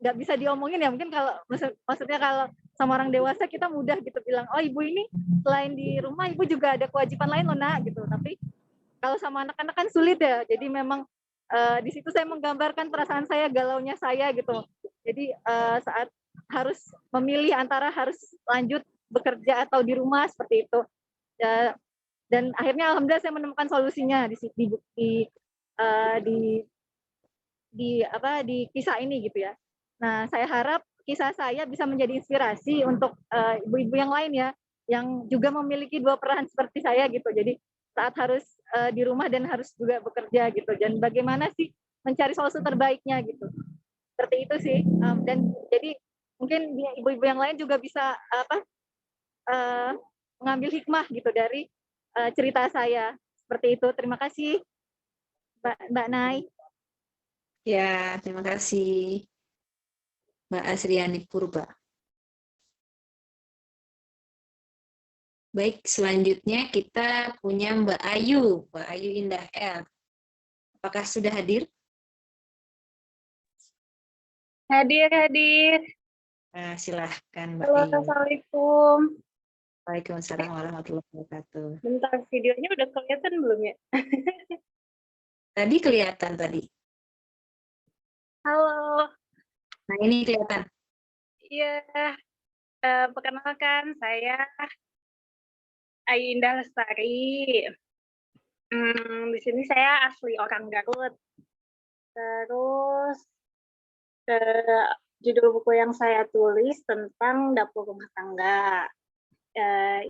nggak bisa diomongin ya, mungkin kalau maksudnya kalau sama orang dewasa kita mudah gitu bilang, oh ibu ini selain di rumah ibu juga ada kewajiban lain loh nak gitu, tapi kalau sama anak-anak kan sulit ya. Jadi memang di situ saya menggambarkan perasaan saya, galaunya saya gitu. Jadi saat harus memilih antara harus lanjut bekerja atau di rumah seperti itu. Dan akhirnya alhamdulillah saya menemukan solusinya di kisah ini gitu ya. Nah, saya harap kisah saya bisa menjadi inspirasi untuk ibu-ibu yang lain ya, yang juga memiliki dua peran seperti saya gitu. Jadi saat harus di rumah dan harus juga bekerja gitu, dan bagaimana sih mencari solusi terbaiknya gitu, seperti itu sih. Dan jadi mungkin ibu-ibu yang lain juga bisa mengambil hikmah gitu dari cerita saya seperti itu. Terima kasih Mbak Nay. Ya, terima kasih Mbak Asriani Purba. Baik, selanjutnya kita punya Mbak Ayu Indah L. Apakah sudah hadir? Hadir. Nah, silahkan Mbak Halo, Ayu. Assalamualaikum. Waalaikumsalam warahmatullahi wabarakatuh. Bentar, videonya udah kelihatan belum ya? Tadi kelihatan tadi. Halo. Nah, ini kelihatan. Iya. Perkenalkan, saya Ayu Indah Lestari. Di sini saya asli orang Garut. Terus judul buku yang saya tulis tentang dapur rumah tangga.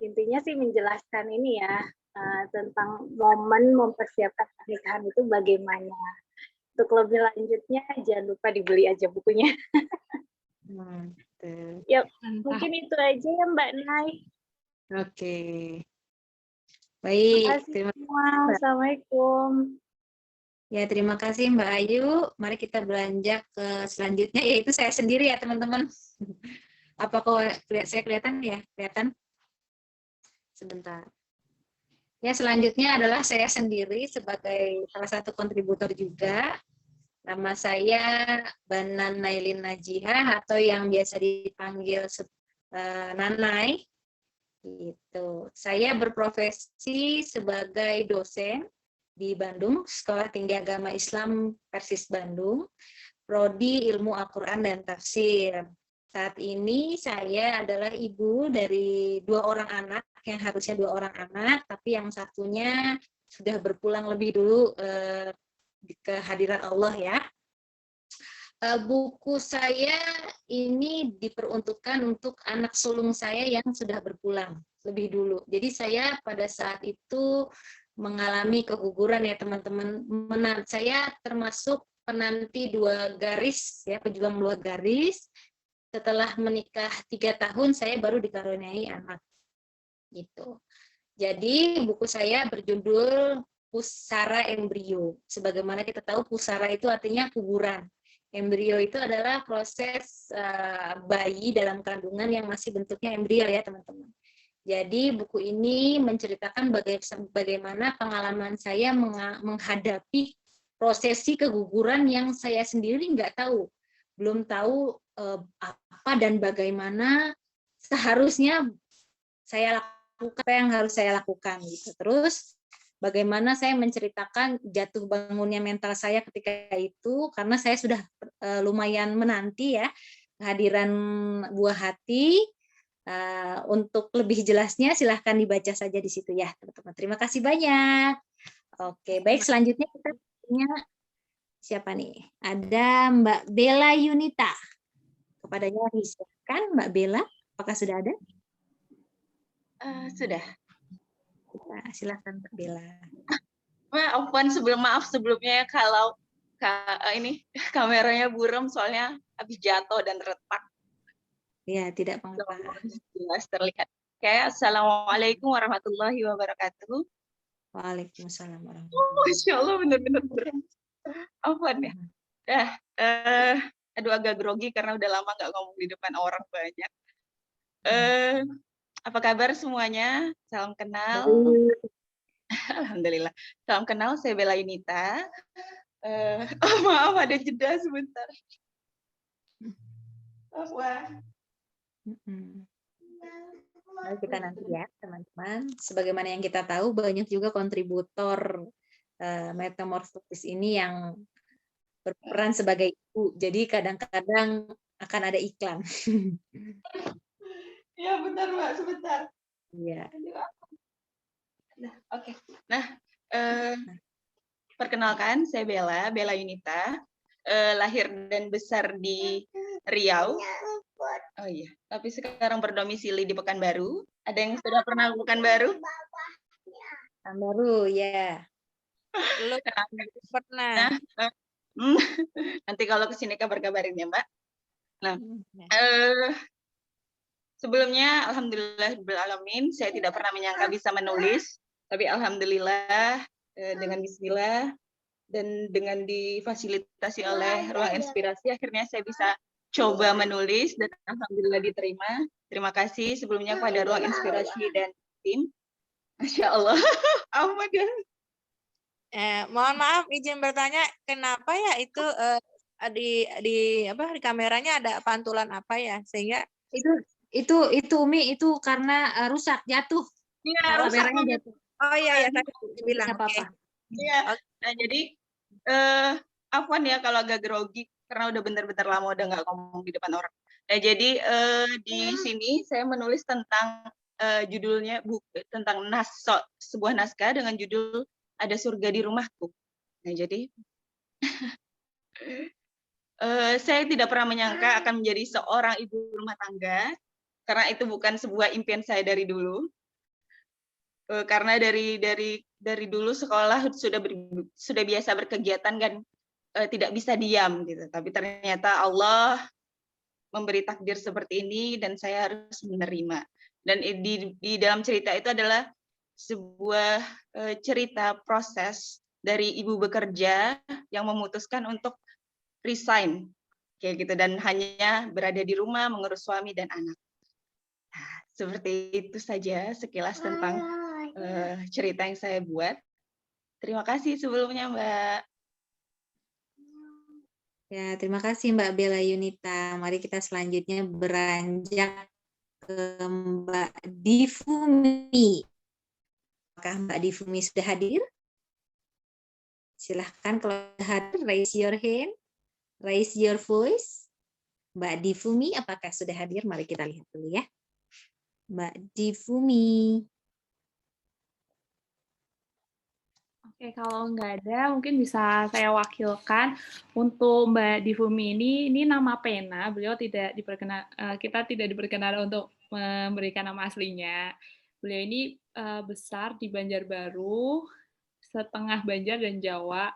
Intinya sih menjelaskan ini ya, tentang momen mempersiapkan pernikahan itu bagaimana. Untuk lebih lanjutnya jangan lupa dibeli aja bukunya. Yap, mungkin itu aja ya Mbak Nay. Oke. Baik, terima kasih semua. Assalamualaikum. Ya, terima kasih Mbak Ayu. Mari kita beranjak ke selanjutnya, yaitu saya sendiri ya teman-teman. Apakah saya kelihatan ya? Kelihatan? Sebentar. Ya, selanjutnya adalah saya sendiri sebagai salah satu kontributor juga. Nama saya Banan Nailin Najihah atau yang biasa dipanggil Nanai. Gitu. Saya berprofesi sebagai dosen di Bandung, Sekolah Tinggi Agama Islam Persis Bandung, Prodi Ilmu Al-Quran dan Tafsir. Saat ini saya adalah ibu dari 2 orang anak, yang harusnya 2 orang anak, tapi yang satunya sudah berpulang lebih dulu ke hadirat Allah ya. Buku saya ini diperuntukkan untuk anak sulung saya yang sudah berpulang lebih dulu. Jadi saya pada saat itu mengalami keguguran ya teman-teman. Saya termasuk penanti 2 garis ya, pejuang 2 garis. Setelah menikah 3 tahun saya baru dikaruniai anak. Gitu. Jadi buku saya berjudul Pusara Embrio. Sebagaimana kita tahu pusara itu artinya kuburan. Embrio itu adalah proses bayi dalam kandungan yang masih bentuknya embrio ya teman-teman. Jadi buku ini menceritakan bagaimana pengalaman saya menghadapi prosesi keguguran yang saya sendiri nggak tahu. Belum tahu apa dan bagaimana seharusnya saya lakukan, apa yang harus saya lakukan gitu. Terus bagaimana saya menceritakan jatuh bangunnya mental saya ketika itu, karena saya sudah lumayan menanti ya, kehadiran buah hati. Untuk lebih jelasnya silahkan dibaca saja di situ ya teman-teman. Terima kasih banyak. Oke, baik, selanjutnya kita punya siapa nih? Ada Mbak Bella Yunita. Kepadanya silakan Mbak Bella, apakah sudah ada? Sudah. Silahkan Mbak Bella. Maaf sebelumnya kalau ini kameranya buram soalnya habis jatuh dan retak. Ya, tidak apa-apa. Jelas terlihat. Oke, assalamualaikum warahmatullahi wabarakatuh. Waalaikumsalam warahmatullahi wabarakatuh. Masya Allah, benar-benar buram. Afwan ya. Aduh agak grogi karena udah lama nggak ngomong di depan orang banyak. Apa kabar semuanya? Salam kenal. Alhamdulillah. Salam kenal, saya Bella Yunita. Maaf ada jeda sebentar. Mari kita nanti ya teman-teman. Sebagaimana yang kita tahu banyak juga kontributor metamorfosis ini yang berperan sebagai ibu. Jadi kadang-kadang akan ada iklan. Ya benar Mbak, sebentar. Iya. Oke. Nah, perkenalkan saya Bella Yunita. Lahir dan besar di Riau. Oh iya, tapi sekarang berdomisili di Pekanbaru. Ada yang sudah pernah ke Pekanbaru? Pekanbaru, ya. Belum pernah. Nanti kalau kesini kabar-kabarin ya, Mbak. Nah, sebelumnya alhamdulillahirobbilalamin, saya tidak pernah menyangka bisa menulis, tapi alhamdulillah dengan bismillah dan dengan difasilitasi oleh Ruang Inspirasi akhirnya saya bisa coba menulis dan alhamdulillah diterima. Terima kasih sebelumnya pada Ruang Inspirasi dan tim. Masya Allah. Mohon maaf izin bertanya, kenapa ya itu di kameranya ada pantulan apa ya sehingga itu Umi itu karena rusak jatuh. Iya, kameranya jatuh. Oh iya saya bilang apa-apa. Iya. Nah, jadi afwan ya kalau agak grogi karena udah benar-benar lama udah nggak ngomong di depan orang. Nah, jadi di sini saya menulis tentang judulnya tentang sebuah naskah dengan judul Ada Surga di Rumahku. Nah, jadi saya tidak pernah menyangka akan menjadi seorang ibu rumah tangga karena itu bukan sebuah impian saya dari dulu. Karena dari dulu sekolah sudah biasa berkegiatan kan tidak bisa diam gitu. Tapi ternyata Allah memberi takdir seperti ini dan saya harus menerima. Dan di dalam cerita itu adalah sebuah cerita proses dari ibu bekerja yang memutuskan untuk resign kayak gitu dan hanya berada di rumah mengurus suami dan anak. Nah, seperti itu saja sekilas tentang cerita yang saya buat. Terima kasih sebelumnya, Mbak. Ya, terima kasih Mbak Bella Yunita. Mari kita selanjutnya beranjak ke Mbak Difumi. Apakah Mbak Difumi sudah hadir? Silahkan kalau hadir, raise your hand, raise your voice. Mbak Difumi, apakah sudah hadir? Mari kita lihat dulu ya. Mbak Difumi. Oke, kalau nggak ada, mungkin bisa saya wakilkan untuk Mbak Difumi ini nama pena. Beliau tidak kita tidak diperkenalan untuk memberikan nama aslinya. Beliau ini besar di Banjarbaru, setengah Banjar dan Jawa.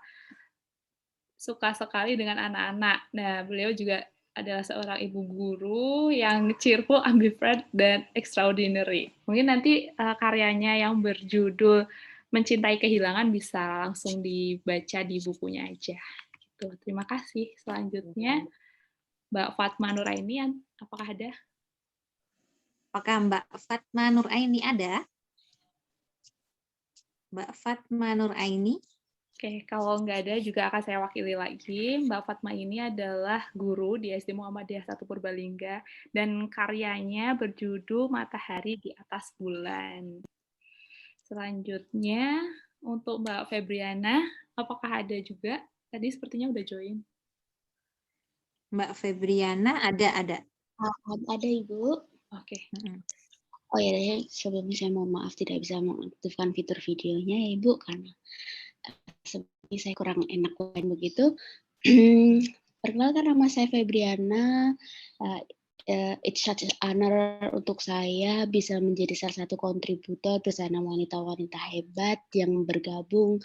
Suka sekali dengan anak-anak. Nah, beliau juga adalah seorang ibu guru yang cheerful, ambivert, dan extraordinary. Mungkin nanti karyanya yang berjudul Mencintai Kehilangan bisa langsung dibaca di bukunya aja. Gitu. Terima kasih. Selanjutnya, Mbak Fatma Nuraini, apakah ada? Apakah Mbak Fatma Nuraini ada? Mbak Fatma Nuraini? Oke, kalau nggak ada juga akan saya wakili lagi. Mbak Fatma ini adalah guru di SD Muhammadiyah 1 Purbalingga dan karyanya berjudul Matahari di Atas Bulan. Selanjutnya, untuk Mbak Febriana, apakah ada juga? Tadi sepertinya udah join. Mbak Febriana ada. Ada Ibu. Oke. Oh ya, sebelumnya saya mohon maaf tidak bisa mengaktifkan fitur videonya ya Ibu, karena seperti saya kurang enak main begitu. Perkenalkan, nama saya Febriana. It's such an honor untuk saya bisa menjadi salah satu kontributor bersama wanita-wanita hebat yang bergabung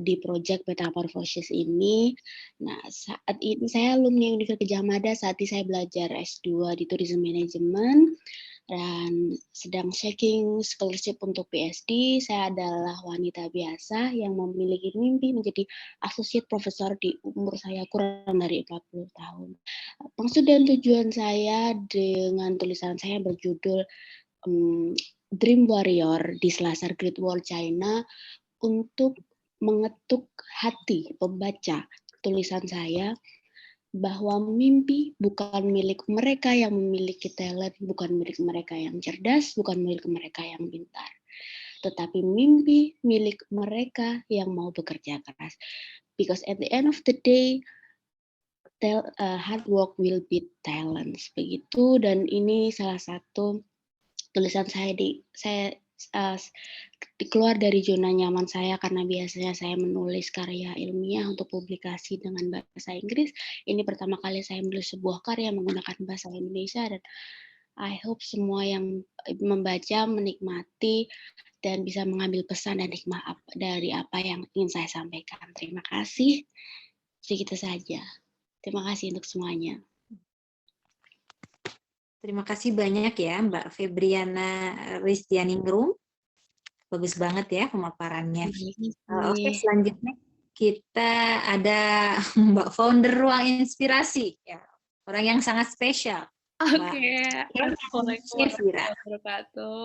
di proyek Metamorphosis ini. Nah, saat ini saya alumni Universitas Gadjah Mada, saat ini saya belajar S2 di Tourism Management dan sedang checking scholarship untuk PhD. Saya adalah wanita biasa yang memiliki mimpi menjadi associate professor di umur saya kurang dari 40 tahun. Maksud dan tujuan saya dengan tulisan saya berjudul Dream Warrior di Selasar Great Wall China untuk mengetuk hati pembaca tulisan saya bahwa mimpi bukan milik mereka yang memiliki talent, bukan milik mereka yang cerdas, bukan milik mereka yang pintar, tetapi mimpi milik mereka yang mau bekerja keras. Because at the end of the day, hard work will beat talents, begitu. Dan ini salah satu tulisan saya keluar dari zona nyaman saya, karena biasanya saya menulis karya ilmiah untuk publikasi dengan bahasa Inggris. Ini pertama kali saya menulis sebuah karya menggunakan bahasa Indonesia, dan I hope semua yang membaca menikmati dan bisa mengambil pesan dan hikmah dari apa yang ingin saya sampaikan. Terima kasih. Segitu saja. Terima kasih untuk semuanya. Terima kasih banyak ya Mbak Febriana Ristianingrum. Bagus banget ya pemaparannya. Oke, selanjutnya kita ada Mbak Founder Ruang Inspirasi, ya, orang yang sangat spesial. Oke, Assalamualaikum warahmatullahi wabarakatuh.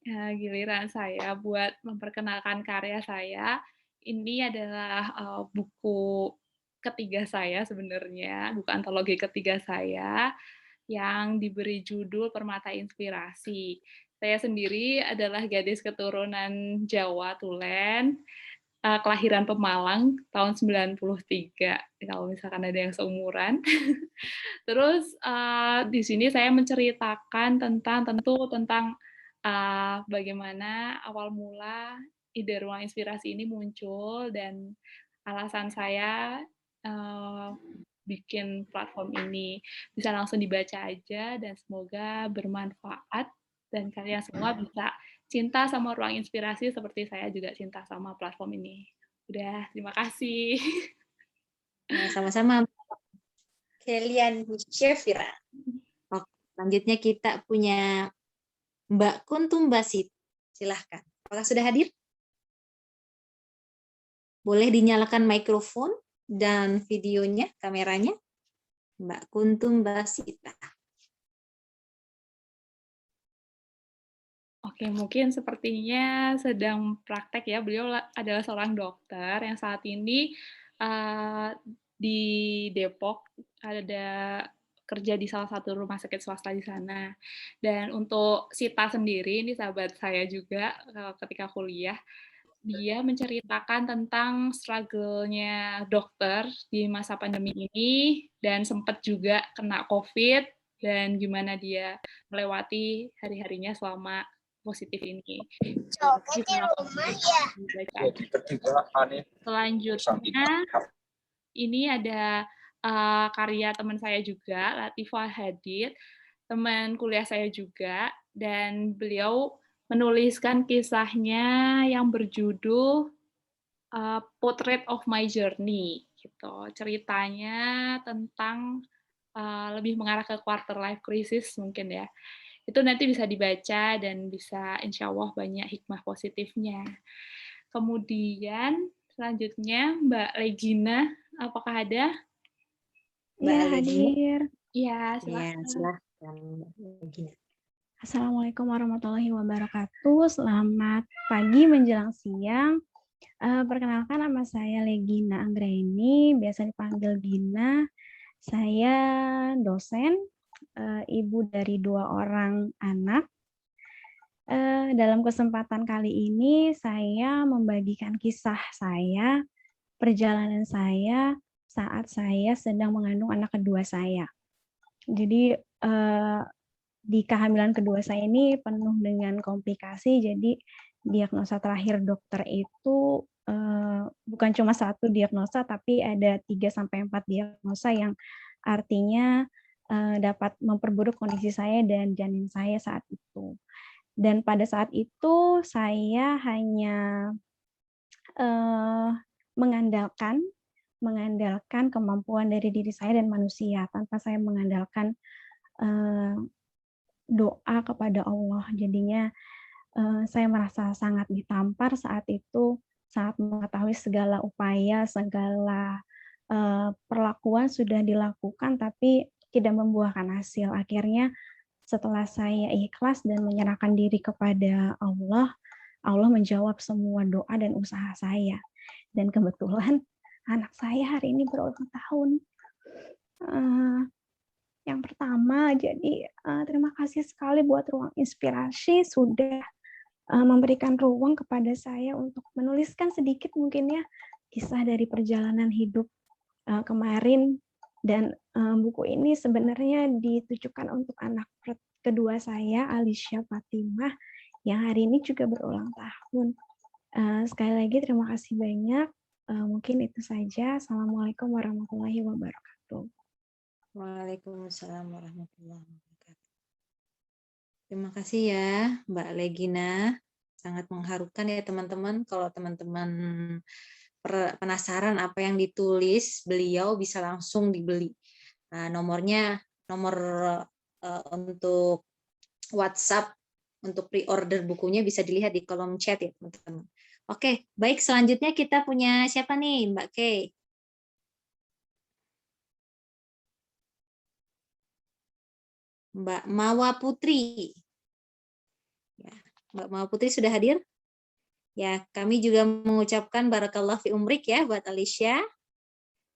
Ya, giliran saya buat memperkenalkan karya saya. Ini adalah buku ketiga saya sebenarnya, buku antologi ketiga saya yang diberi judul Permata Inspirasi. Saya sendiri adalah gadis keturunan Jawa Tulen, kelahiran Pemalang tahun 93, kalau misalkan ada yang seumuran. Terus di sini saya menceritakan tentang bagaimana awal mula ide Ruang Inspirasi ini muncul dan alasan saya bikin platform ini. Bisa langsung dibaca aja dan semoga bermanfaat dan kalian semua bisa cinta sama Ruang Inspirasi seperti saya juga cinta sama platform ini. Udah, terima kasih. Ya, sama-sama Kelian Syafira. Oke, selanjutnya kita punya Mbak Kuntum Basit. Silahkan. Apakah sudah hadir? Boleh dinyalakan mikrofon dan videonya, kameranya. Mbak Kuntum Basita. Oke, mungkin sepertinya sedang praktek ya. Beliau adalah seorang dokter yang saat ini di Depok ada kerja di salah satu rumah sakit swasta di sana. Dan untuk Sita sendiri, ini sahabat saya juga ketika kuliah, dia menceritakan tentang struggle-nya dokter di masa pandemi ini dan sempat juga kena COVID dan gimana dia melewati hari-harinya selama positif ini. Selanjutnya, ini ada karya teman saya juga, Latifah Hadid, teman kuliah saya juga, dan beliau menuliskan kisahnya yang berjudul Portrait of My Journey. Gitu. Ceritanya tentang lebih mengarah ke quarter life crisis mungkin ya. Itu nanti bisa dibaca dan bisa insya Allah banyak hikmah positifnya. Kemudian selanjutnya Mbak Regina, apakah ada? Mbak hadir. Iya, silakan. Ya, silakan Mbak Regina. Assalamualaikum warahmatullahi wabarakatuh. Selamat pagi menjelang siang. Perkenalkan, nama saya Legina Anggraini, biasa dipanggil Gina. Saya dosen, ibu dari 2 orang anak. Dalam kesempatan kali ini saya membagikan kisah saya, perjalanan saya saat saya sedang mengandung anak kedua saya. Jadi di kehamilan kedua saya ini penuh dengan komplikasi, jadi diagnosa terakhir dokter itu bukan cuma satu diagnosa, tapi ada 3-4 diagnosa yang artinya dapat memperburuk kondisi saya dan janin saya saat itu. Dan pada saat itu saya hanya mengandalkan kemampuan dari diri saya dan manusia tanpa saya mengandalkan doa kepada Allah. Jadinya saya merasa sangat ditampar saat itu, saat mengetahui segala upaya, segala perlakuan sudah dilakukan tapi tidak membuahkan hasil. Akhirnya setelah saya ikhlas dan menyerahkan diri kepada Allah, Allah menjawab semua doa dan usaha saya. Dan kebetulan anak saya hari ini berulang tahun. Yang pertama, jadi terima kasih sekali buat Ruang Inspirasi sudah memberikan ruang kepada saya untuk menuliskan sedikit mungkin ya kisah dari perjalanan hidup kemarin. Dan buku ini sebenarnya ditujukan untuk anak kedua saya, Alicia Fatimah, yang hari ini juga berulang tahun. Sekali lagi terima kasih banyak. Mungkin itu saja. Assalamualaikum warahmatullahi wabarakatuh. Waalaikumsalam warahmatullahi wabarakatuh. Terima kasih ya Mbak Legina. Sangat mengharukan ya teman-teman. Kalau teman-teman penasaran apa yang ditulis beliau, bisa langsung dibeli. Nah, nomor untuk WhatsApp untuk pre-order bukunya bisa dilihat di kolom chat ya teman-teman. Oke, baik, selanjutnya kita punya siapa nih, Mbak Kay? Mbak Mawa Putri. Ya, Mbak Mawa Putri sudah hadir? Ya, kami juga mengucapkan barakallah fi umrik ya buat Alicia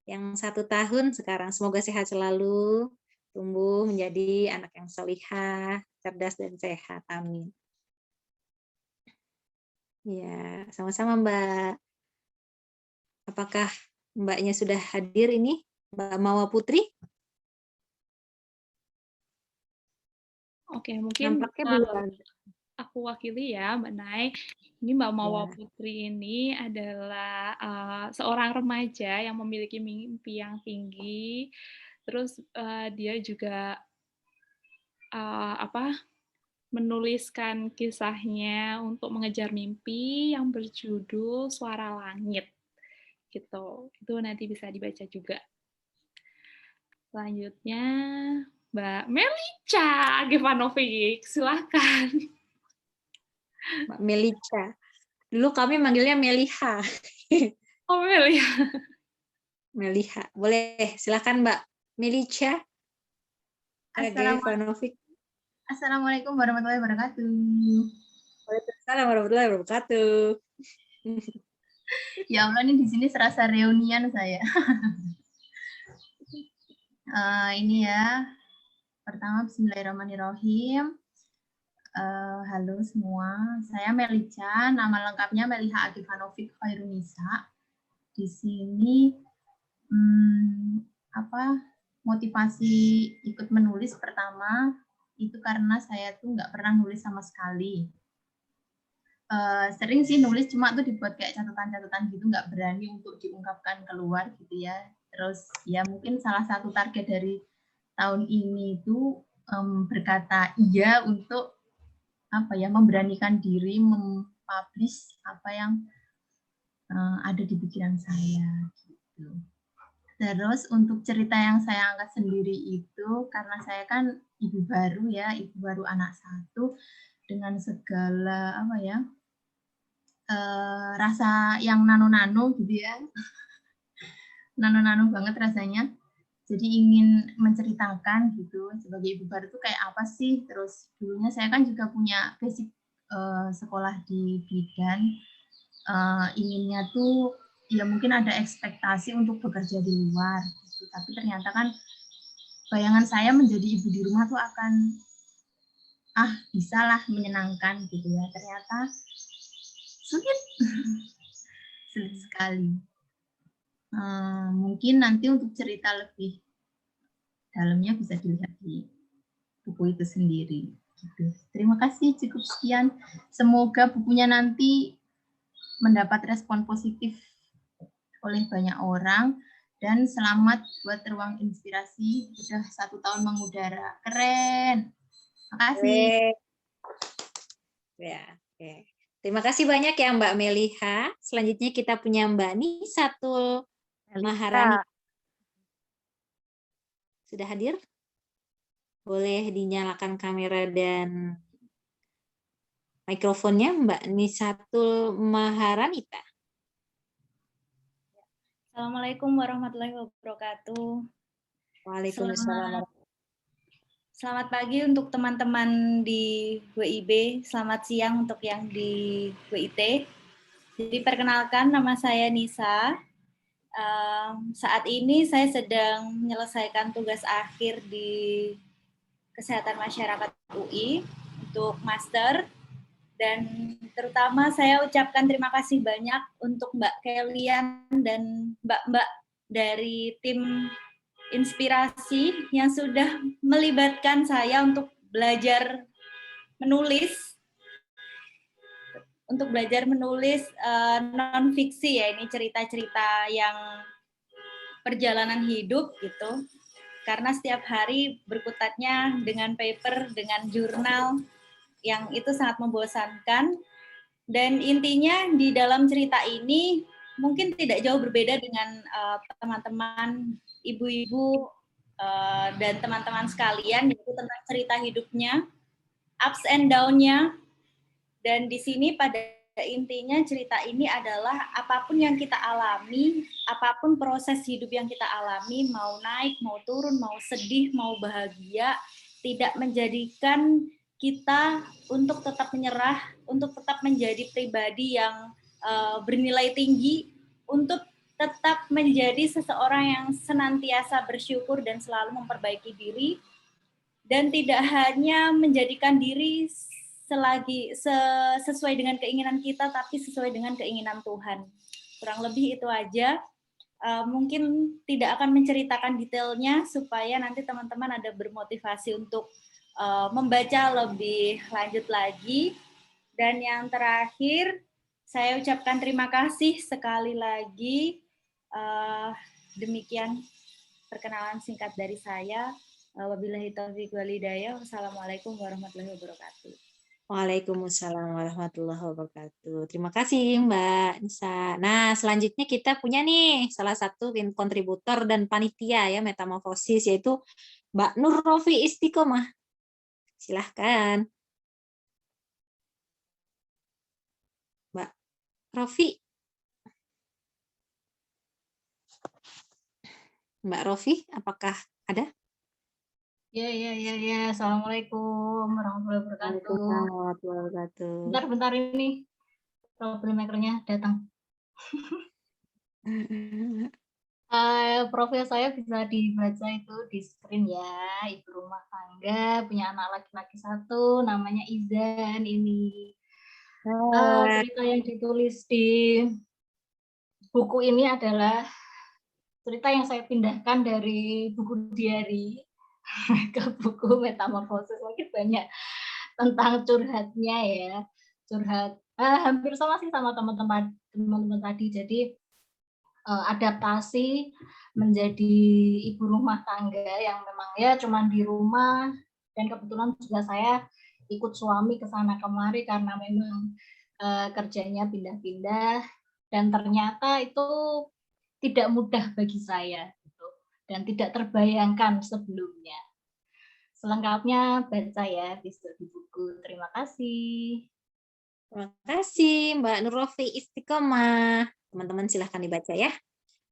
yang 1 tahun sekarang. Semoga sehat selalu, tumbuh menjadi anak yang solihah, cerdas dan sehat. Amin. Ya, sama-sama Mbak. Apakah Mbaknya sudah hadir ini, Mbak Mawa Putri? Oke, mungkin Nampaknya belum. Aku wakili ya, Mbak Nay. Ini Mbak Mawa Putri ini adalah seorang remaja yang memiliki mimpi yang tinggi. Terus dia juga menuliskan kisahnya untuk mengejar mimpi yang berjudul Suara Langit. Gitu. Itu nanti bisa dibaca juga. Selanjutnya Mbak Melica Gevanovic, silakan. Mbak Melica. Dulu kami manggilnya Meliha. Oh, Meliha. Meliha. Boleh, silakan Mbak Melica Gevanovic. Assalamualaikum warahmatullahi wabarakatuh. Waalaikumsalam warahmatullahi wabarakatuh. Ya Allah, ini di sini serasa reunian saya. Ini ya. Pertama, bismillahirrahmanirrahim. Halo semua, saya Melica, nama lengkapnya Meliha Agivanovic Khairunisa. Di sini motivasi ikut menulis pertama itu karena saya tuh nggak pernah nulis sama sekali. Sering sih nulis, cuma tuh dibuat kayak catatan-catatan gitu, nggak berani untuk diungkapkan keluar gitu ya. Terus ya mungkin salah satu target dari tahun ini itu berkata iya untuk memberanikan diri mempublish apa yang ada di pikiran saya gitu. Terus untuk cerita yang saya angkat sendiri itu karena saya kan ibu baru ya, ibu baru anak 1 dengan segala rasa yang nano-nano gitu ya. Nano-nano banget rasanya. Jadi ingin menceritakan gitu sebagai ibu baru itu kayak apa sih. Terus dulunya saya kan juga punya basic sekolah di bidan. Inginnya tuh ya mungkin ada ekspektasi untuk bekerja di luar gitu. Tapi ternyata kan bayangan saya menjadi ibu di rumah tuh akan bisalah menyenangkan gitu ya. Ternyata sulit sekali. Mungkin nanti untuk cerita lebih dalamnya bisa dilihat di buku itu sendiri. Gitu. Terima kasih, cukup sekian. Semoga bukunya nanti mendapat respon positif oleh banyak orang, dan selamat buat Ruang Inspirasi, sudah 1 tahun mengudara. Keren. Makasih. Ya, oke. Terima kasih banyak ya Mbak Meliha. Selanjutnya kita punya Mbak Nisatul Maharani. Sudah hadir? Boleh dinyalakan kamera dan mikrofonnya Mbak Nisatul Maharanita. Assalamualaikum warahmatullahi wabarakatuh. Waalaikumsalam. Selamat pagi untuk teman-teman di WIB, selamat siang untuk yang di WIT. Jadi perkenalkan, nama saya Nisa. Saat ini saya sedang menyelesaikan tugas akhir di Kesehatan Masyarakat UI untuk master. Dan terutama saya ucapkan terima kasih banyak untuk Mbak Kelian dan Mbak-Mbak dari tim Inspirasi yang sudah melibatkan saya untuk belajar menulis, non-fiksi ya, ini cerita-cerita yang perjalanan hidup gitu. Karena setiap hari berkutatnya dengan paper, dengan jurnal, yang itu sangat membosankan. Dan intinya di dalam cerita ini mungkin tidak jauh berbeda dengan teman-teman, ibu-ibu, dan teman-teman sekalian, yaitu tentang cerita hidupnya, ups and down-nya. Dan di sini pada intinya cerita ini adalah apapun yang kita alami, apapun proses hidup yang kita alami, mau naik, mau turun, mau sedih, mau bahagia, tidak menjadikan kita untuk tetap menyerah, untuk tetap menjadi pribadi yang bernilai tinggi, untuk tetap menjadi seseorang yang senantiasa bersyukur dan selalu memperbaiki diri, dan tidak hanya menjadikan diri sesuai dengan keinginan kita, tapi sesuai dengan keinginan Tuhan. Kurang lebih itu aja. Mungkin tidak akan menceritakan detailnya supaya nanti teman-teman ada bermotivasi untuk membaca lebih lanjut lagi. Dan yang terakhir, saya ucapkan terima kasih sekali lagi. Demikian perkenalan singkat dari saya. Wabillahi taufiq wal hidayah. Wassalamualaikum warahmatullahi wabarakatuh. Waalaikumsalam warahmatullahi wabarakatuh. Terima kasih Mbak Nisa. Nah, selanjutnya kita punya nih salah satu kontributor dan panitia ya Metamorfosis, yaitu Mbak Nur Rofi Istiqomah. Silahkan. Mbak Rofi. Mbak Rofi, apakah ada? Ya. Assalamualaikum warahmatullahi wabarakatuh. Bentar ini problem makernya datang. Profil saya bisa dibaca itu di screen ya. Ibu rumah tangga, punya anak laki-laki 1, namanya Izan ini. Cerita yang ditulis di buku ini adalah cerita yang saya pindahkan dari buku diary ke buku Metamorfosis. Mungkin banyak tentang curhatnya ya. Curhat hampir sama sih sama teman-teman tadi. Jadi adaptasi menjadi ibu rumah tangga yang memang ya cuman di rumah, dan kebetulan juga saya ikut suami ke sana kemari karena memang kerjanya pindah-pindah, dan ternyata itu tidak mudah bagi saya gitu, dan tidak terbayangkan sebelumnya. Selengkapnya baca ya di buku. Terima kasih. Terima kasih Mbak Nur Rofi Istiqomah. Teman-teman silahkan dibaca ya.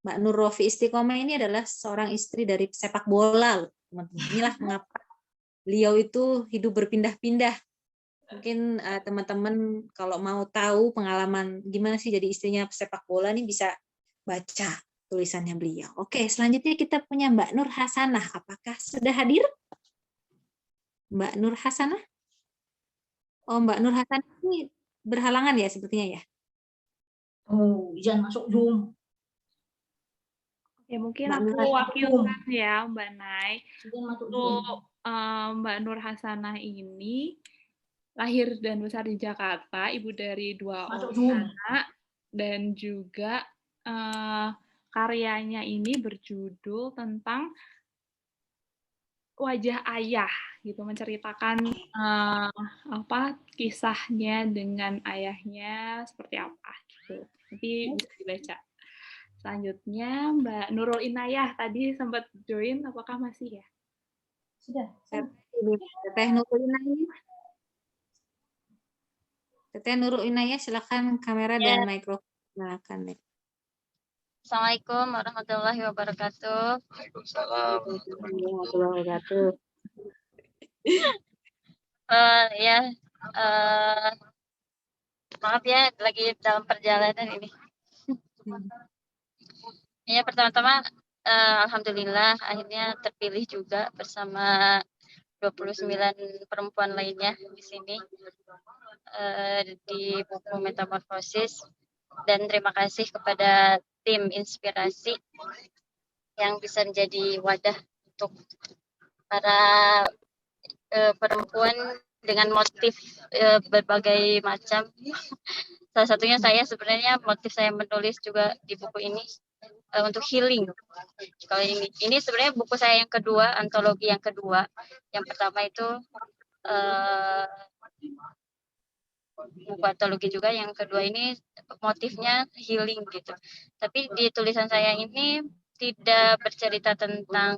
Mbak Nur Rofi Istiqomah ini adalah seorang istri dari sepak bola. Teman-teman, inilah mengapa beliau itu hidup berpindah-pindah. Mungkin teman-teman kalau mau tahu pengalaman gimana sih jadi istrinya sepak bola nih bisa baca tulisannya beliau. Oke, selanjutnya kita punya Mbak Nur Hasanah. Apakah sudah hadir? Mbak Nur Hasanah? Oh, Mbak Nur Hasanah ini berhalangan ya sepertinya ya? Oh, jangan masuk Zoom. Ya mungkin Mbak aku Nur wakilkan ya Mbak Nay. Untuk Mbak Nur Hasanah ini lahir dan besar di Jakarta, ibu dari 2 orang anak, dan juga karyanya ini berjudul tentang wajah ayah, gitu, menceritakan kisahnya dengan ayahnya seperti apa, gitu. Nanti bisa dibaca. Selanjutnya Mbak Nurul Inayah tadi sempat join, apakah masih ya? Sudah. Teteh Nurul Inayah. Teteh Nurul Inayah, silakan kamera dan mikrofon. Silakan. Assalamualaikum warahmatullahi wabarakatuh. Waalaikumsalam warahmatullahi wabarakatuh. Maaf ya, lagi dalam perjalanan ini. Ya, pertama-tama alhamdulillah akhirnya terpilih juga bersama 29 perempuan lainnya di sini di buku Metamorfosis, dan terima kasih kepada tim inspirasi yang bisa menjadi wadah untuk para perempuan dengan motif berbagai macam. Salah satunya saya sebenarnya motif saya menulis juga di buku ini untuk healing. Kalau ini sebenarnya buku saya yang kedua, antologi yang kedua. Yang pertama itu buku antologi juga, yang kedua ini motifnya healing gitu. Tapi di tulisan saya ini tidak bercerita tentang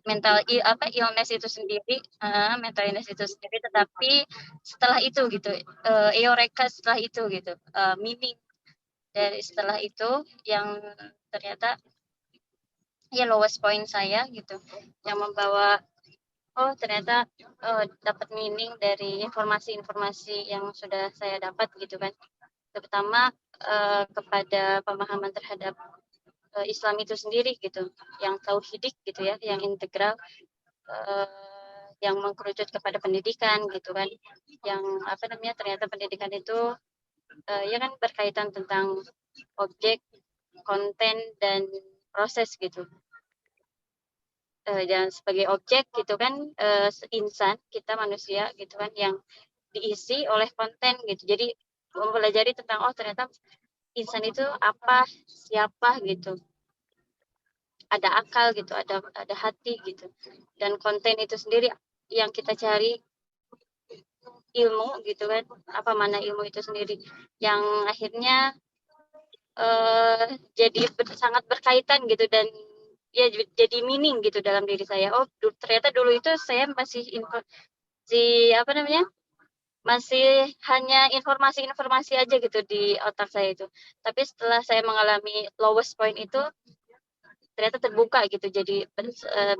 mental illness itu sendiri, tetapi setelah itu gitu, eureka setelah itu gitu, meaning dari setelah itu yang ternyata ya lowest point saya gitu, yang membawa ternyata dapat meaning dari informasi-informasi yang sudah saya dapat gitu kan, terutama kepada pemahaman terhadap Islam itu sendiri gitu, yang tauhidik gitu ya, yang integral, yang mengkerucut kepada pendidikan gitu kan, yang ternyata pendidikan itu ya kan berkaitan tentang objek, konten, dan proses gitu. Dan sebagai objek gitu kan, insan, kita manusia gitu kan, yang diisi oleh konten gitu. Jadi mempelajari tentang ternyata insan itu apa, siapa gitu. Ada akal gitu, ada hati gitu. Dan konten itu sendiri yang kita cari ilmu gitu kan, apa mana ilmu itu sendiri yang akhirnya jadi sangat berkaitan gitu, dan ya jadi meaning gitu dalam diri saya. Ternyata dulu itu saya masih masih hanya informasi-informasi aja gitu di otak saya itu. Tapi setelah saya mengalami lowest point itu, ternyata terbuka gitu, jadi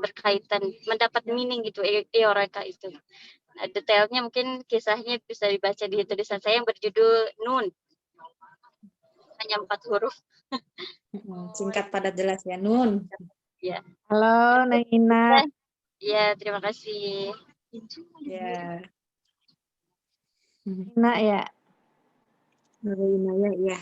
berkaitan, mendapat meaning gitu, eureka itu. Nah, detailnya mungkin kisahnya bisa dibaca di tulisan saya yang berjudul Nun. Hanya 4 huruf. Singkat padat jelas ya, Nun. Ya. Halo, Naina. Ya, terima kasih. Ya. Nah ya. Ya.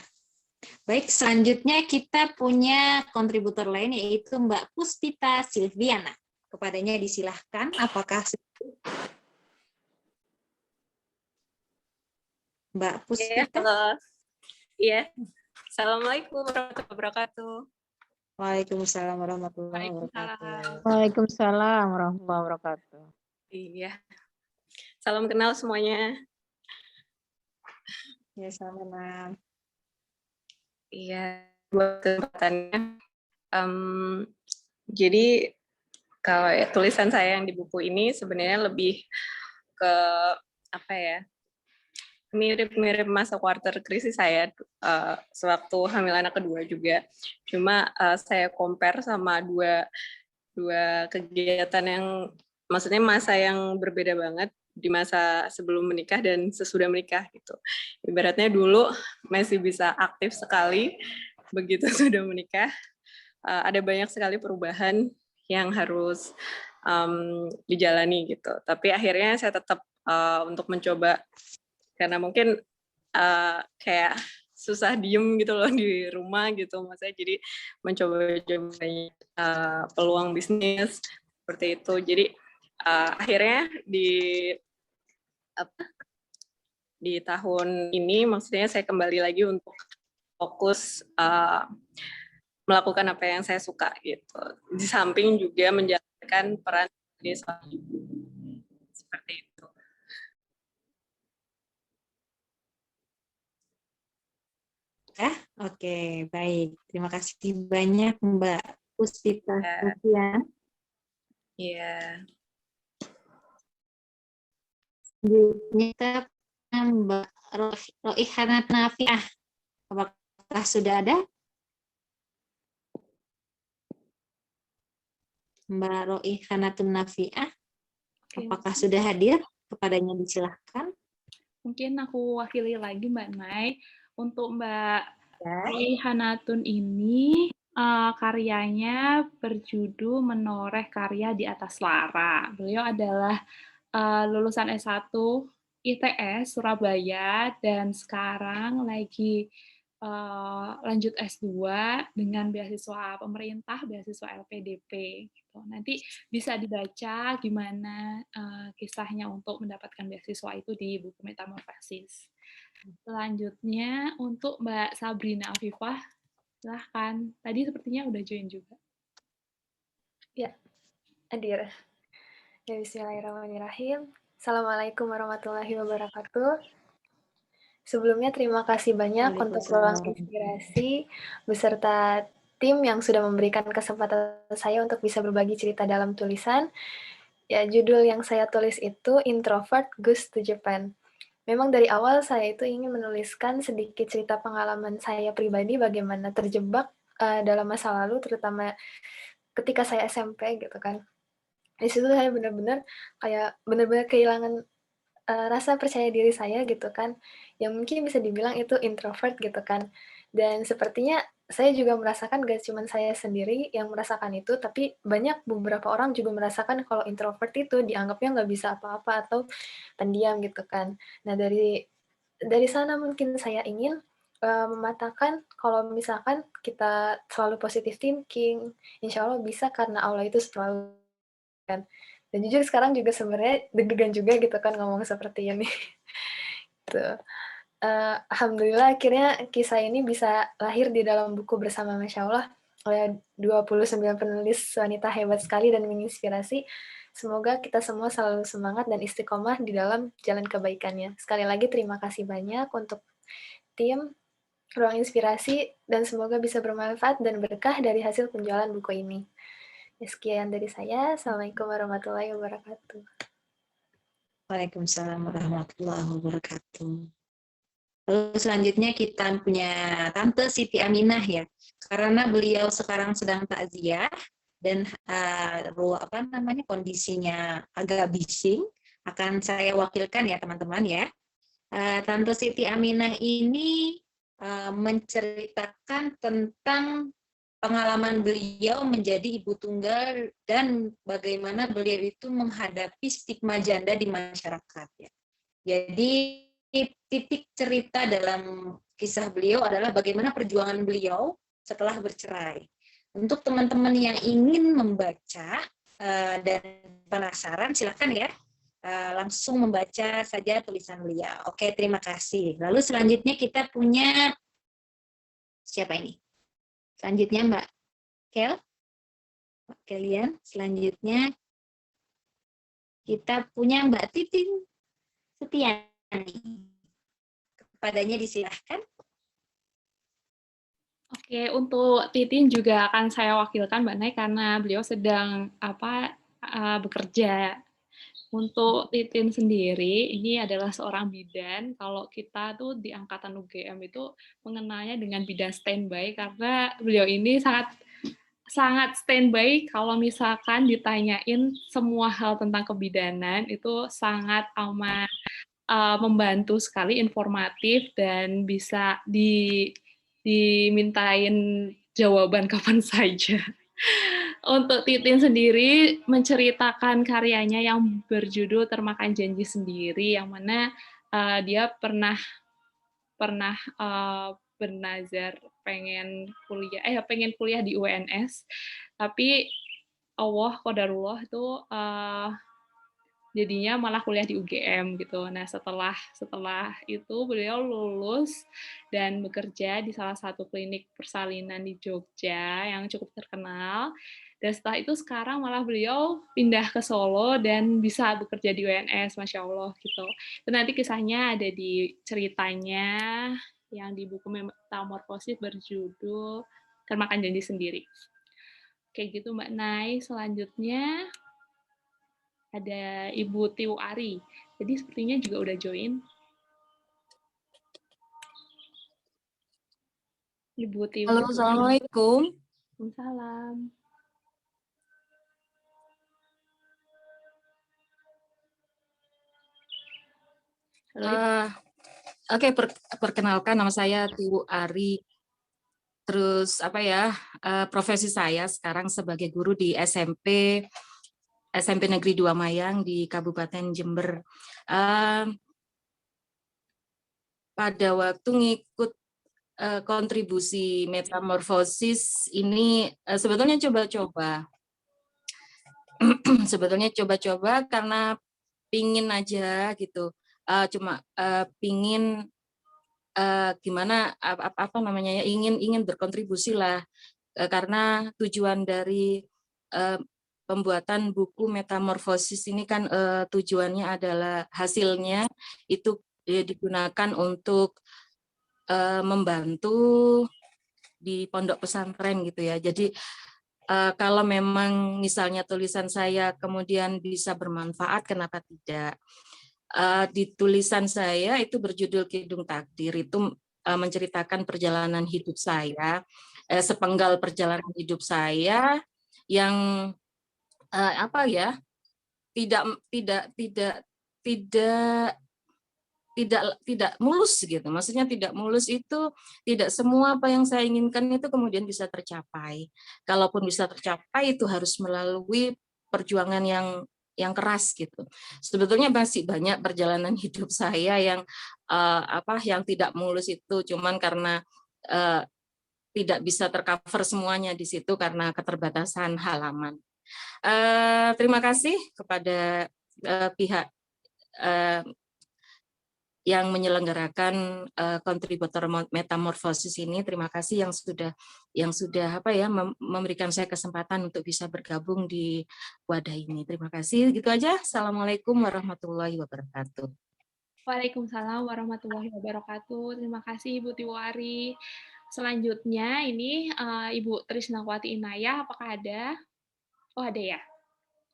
Baik, selanjutnya kita punya kontributor lain, yaitu Mbak Puspita Silviana. Kepadanya disilahkan, apakah Mbak Puspita? Iya. Assalamualaikum warahmatullahi wabarakatuh. Waalaikumsalam warahmatullahi wabarakatuh. Waalaikumsalam warahmatullahi wabarakatuh. Iya. Salam kenal semuanya. Ya, sama. Iya, buat kesempatannya. Jadi kalau tulisan saya yang di buku ini sebenarnya lebih ke mirip-mirip masa quarter krisis saya sewaktu hamil anak kedua juga. Cuma saya compare sama dua kegiatan yang, maksudnya masa yang berbeda banget, di masa sebelum menikah dan sesudah menikah gitu. Ibaratnya dulu masih bisa aktif sekali, begitu sudah menikah ada banyak sekali perubahan yang harus dijalani gitu. Tapi akhirnya saya tetap untuk mencoba, karena mungkin kayak susah diem gitu loh di rumah gitu, maksudnya jadi mencoba-coba peluang bisnis seperti itu. Jadi akhirnya di tahun ini maksudnya saya kembali lagi untuk fokus melakukan apa yang saya suka gitu. Di samping juga menjalankan peran sebagai seorang ibu. Seperti itu. Ya, oke, baik. Terima kasih banyak Mbak Puspita Sofian. Iya. Selanjutnya kita Mbak Roihanat Nafiah. Apakah sudah ada? Mbak Roihanatun Nafiah. Apakah sudah hadir? Kepadanya disilahkan. Mungkin aku wakili lagi Mbak Mai. Untuk Mbak Roihanatun ini karyanya berjudul Menoreh Karya di Atas Lara. Beliau adalah lulusan S1 ITS Surabaya dan sekarang lagi lanjut S2 dengan beasiswa pemerintah, beasiswa LPDP. Gitu. Nanti bisa dibaca gimana kisahnya untuk mendapatkan beasiswa itu di buku Metamorfosis. Selanjutnya untuk Mbak Sabrina Afifah, silahkan. Tadi sepertinya udah join juga. Ya, hadir. Ya, bismillahirrahmanirrahim. Assalamualaikum warahmatullahi wabarakatuh. Sebelumnya terima kasih banyak untuk Ruang Inspirasi beserta tim yang sudah memberikan kesempatan saya untuk bisa berbagi cerita dalam tulisan. Ya, judul yang saya tulis itu Introvert Goes to Japan. Memang dari awal saya itu ingin menuliskan sedikit cerita pengalaman saya pribadi bagaimana terjebak dalam masa lalu, terutama ketika saya SMP gitu kan. Di situ saya benar-benar kehilangan rasa percaya diri saya gitu kan, yang mungkin bisa dibilang itu introvert gitu kan. Dan sepertinya saya juga merasakan gak cuma saya sendiri yang merasakan itu, tapi banyak beberapa orang juga merasakan kalau introvert itu dianggapnya nggak bisa apa-apa atau pendiam gitu kan. Nah dari sana mungkin saya ingin mematahkan kalau misalkan kita selalu positive thinking, insya Allah bisa karena Allah itu selalu kan. Dan jujur sekarang juga sebenarnya deg-degan juga gitu kan ngomong seperti ini. Gitu. Alhamdulillah akhirnya kisah ini bisa lahir di dalam buku Bersama Masya Allah oleh 29 penulis wanita hebat sekali dan menginspirasi. Semoga kita semua selalu semangat dan istiqomah di dalam jalan kebaikannya. Sekali lagi terima kasih banyak untuk tim Ruang Inspirasi dan semoga bisa bermanfaat dan berkah dari hasil penjualan buku ini. Sekian dari saya. Assalamualaikum warahmatullahi wabarakatuh. Waalaikumsalam warahmatullahi wabarakatuh. Lalu selanjutnya kita punya Tante Siti Aminah ya. Karena beliau sekarang sedang takziah dan kondisinya agak bising, akan saya wakilkan ya teman-teman ya. Tante Siti Aminah ini menceritakan tentang pengalaman beliau menjadi ibu tunggal dan bagaimana beliau itu menghadapi stigma janda di masyarakat. Ya. Jadi titik cerita dalam kisah beliau adalah bagaimana perjuangan beliau setelah bercerai. Untuk teman-teman yang ingin membaca dan penasaran, silakan ya langsung membaca saja tulisan beliau. Oke, terima kasih. Lalu selanjutnya kita punya siapa ini? Selanjutnya Mbak Kel, Mbak Kelian. Selanjutnya kita punya Mbak Titin Setiani. Kepadanya disilahkan. Oke, untuk Titin juga akan saya wakilkan Mbak Nay karena beliau sedang bekerja. Untuk Titin sendiri, ini adalah seorang bidan. Kalau kita tuh di angkatan UGM itu mengenalnya dengan bidan standby karena beliau ini sangat standby kalau misalkan ditanyain semua hal tentang kebidanan itu sangat amat membantu sekali, informatif dan bisa dimintain jawaban kapan saja. Untuk Titin sendiri menceritakan karyanya yang berjudul Termakan Janji Sendiri, yang mana dia pernah bernazar pengen kuliah di UNS, tapi Allah qadarullah itu jadinya malah kuliah di UGM gitu. Nah, setelah itu beliau lulus dan bekerja di salah satu klinik persalinan di Jogja yang cukup terkenal. Dan setelah itu sekarang malah beliau pindah ke Solo dan bisa bekerja di UNS, Masya Allah gitu. Itu nanti kisahnya ada di ceritanya yang di buku Metamorfosis berjudul Makan Janji Sendiri. Kayak gitu Mbak Nay. Selanjutnya ada Ibu Tiu Ari. Jadi sepertinya juga udah join. Ibu Tiu. Halo, Assalamualaikum. Waalaikumsalam. Oke, perkenalkan nama saya Tiu Ari. Terus profesi saya sekarang sebagai guru di SMP Negeri 2 Mayang di Kabupaten Jember. Pada waktu ngikut kontribusi metamorfosis ini sebetulnya coba-coba. Sebetulnya coba-coba karena pingin aja gitu. Pingin ingin berkontribusi lah, karena tujuan dari pembuatan buku Metamorfosis ini kan tujuannya adalah hasilnya itu digunakan untuk membantu di pondok pesantren gitu ya. Jadi kalau memang misalnya tulisan saya kemudian bisa bermanfaat, kenapa tidak? Di tulisan saya itu berjudul Kidung Takdir, itu menceritakan perjalanan hidup saya, sepenggal perjalanan hidup saya yang tidak mulus gitu. Maksudnya tidak mulus itu tidak semua apa yang saya inginkan itu kemudian bisa tercapai. Kalaupun bisa tercapai itu harus melalui perjuangan yang keras gitu. Sebetulnya masih banyak perjalanan hidup saya yang yang tidak mulus itu, cuman karena tidak bisa tercover semuanya di situ karena keterbatasan halaman. Terima kasih kepada pihak yang menyelenggarakan kontributor metamorfosis ini. Terima kasih yang sudah memberikan saya kesempatan untuk bisa bergabung di wadah ini. Terima kasih. Gitu aja. Assalamualaikum warahmatullahi wabarakatuh. Waalaikumsalam warahmatullahi wabarakatuh. Terima kasih Ibu Tiwari. Selanjutnya ini Ibu Trisnawati Inayah, apakah ada? Oh, ada ya.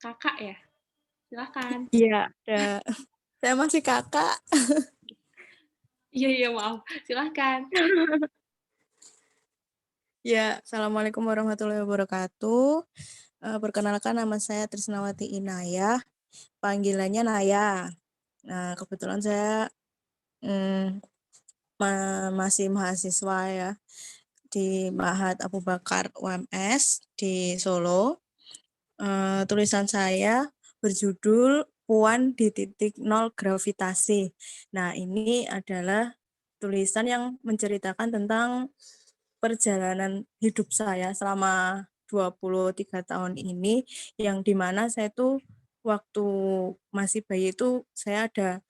Kakak ya. Silakan. Iya, ada. Saya masih kakak. Iya, maaf. Silakan. Ya, Assalamualaikum warahmatullahi wabarakatuh. Perkenalkan, nama saya Trisnawati Inayah, panggilannya Naya. Nah, kebetulan saya masih mahasiswa ya di Ma'had Abu Bakar UMS di Solo. Tulisan saya berjudul Puan di titik nol gravitasi. Nah, ini adalah tulisan yang menceritakan tentang perjalanan hidup saya selama 23 tahun ini, yang dimana saya tuh waktu masih bayi itu saya ada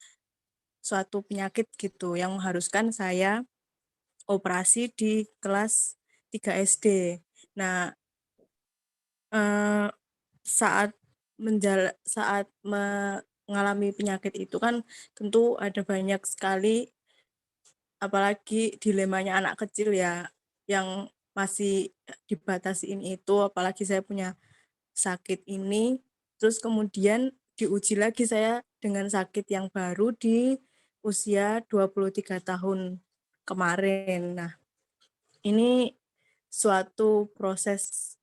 suatu penyakit gitu yang mengharuskan saya operasi di kelas 3 SD. Nah, saat mengalami penyakit itu kan tentu ada banyak sekali, apalagi dilemanya anak kecil ya, yang masih dibatasiin itu, apalagi saya punya sakit ini, terus kemudian diuji lagi saya dengan sakit yang baru di usia 23 tahun kemarin. Nah, ini suatu proses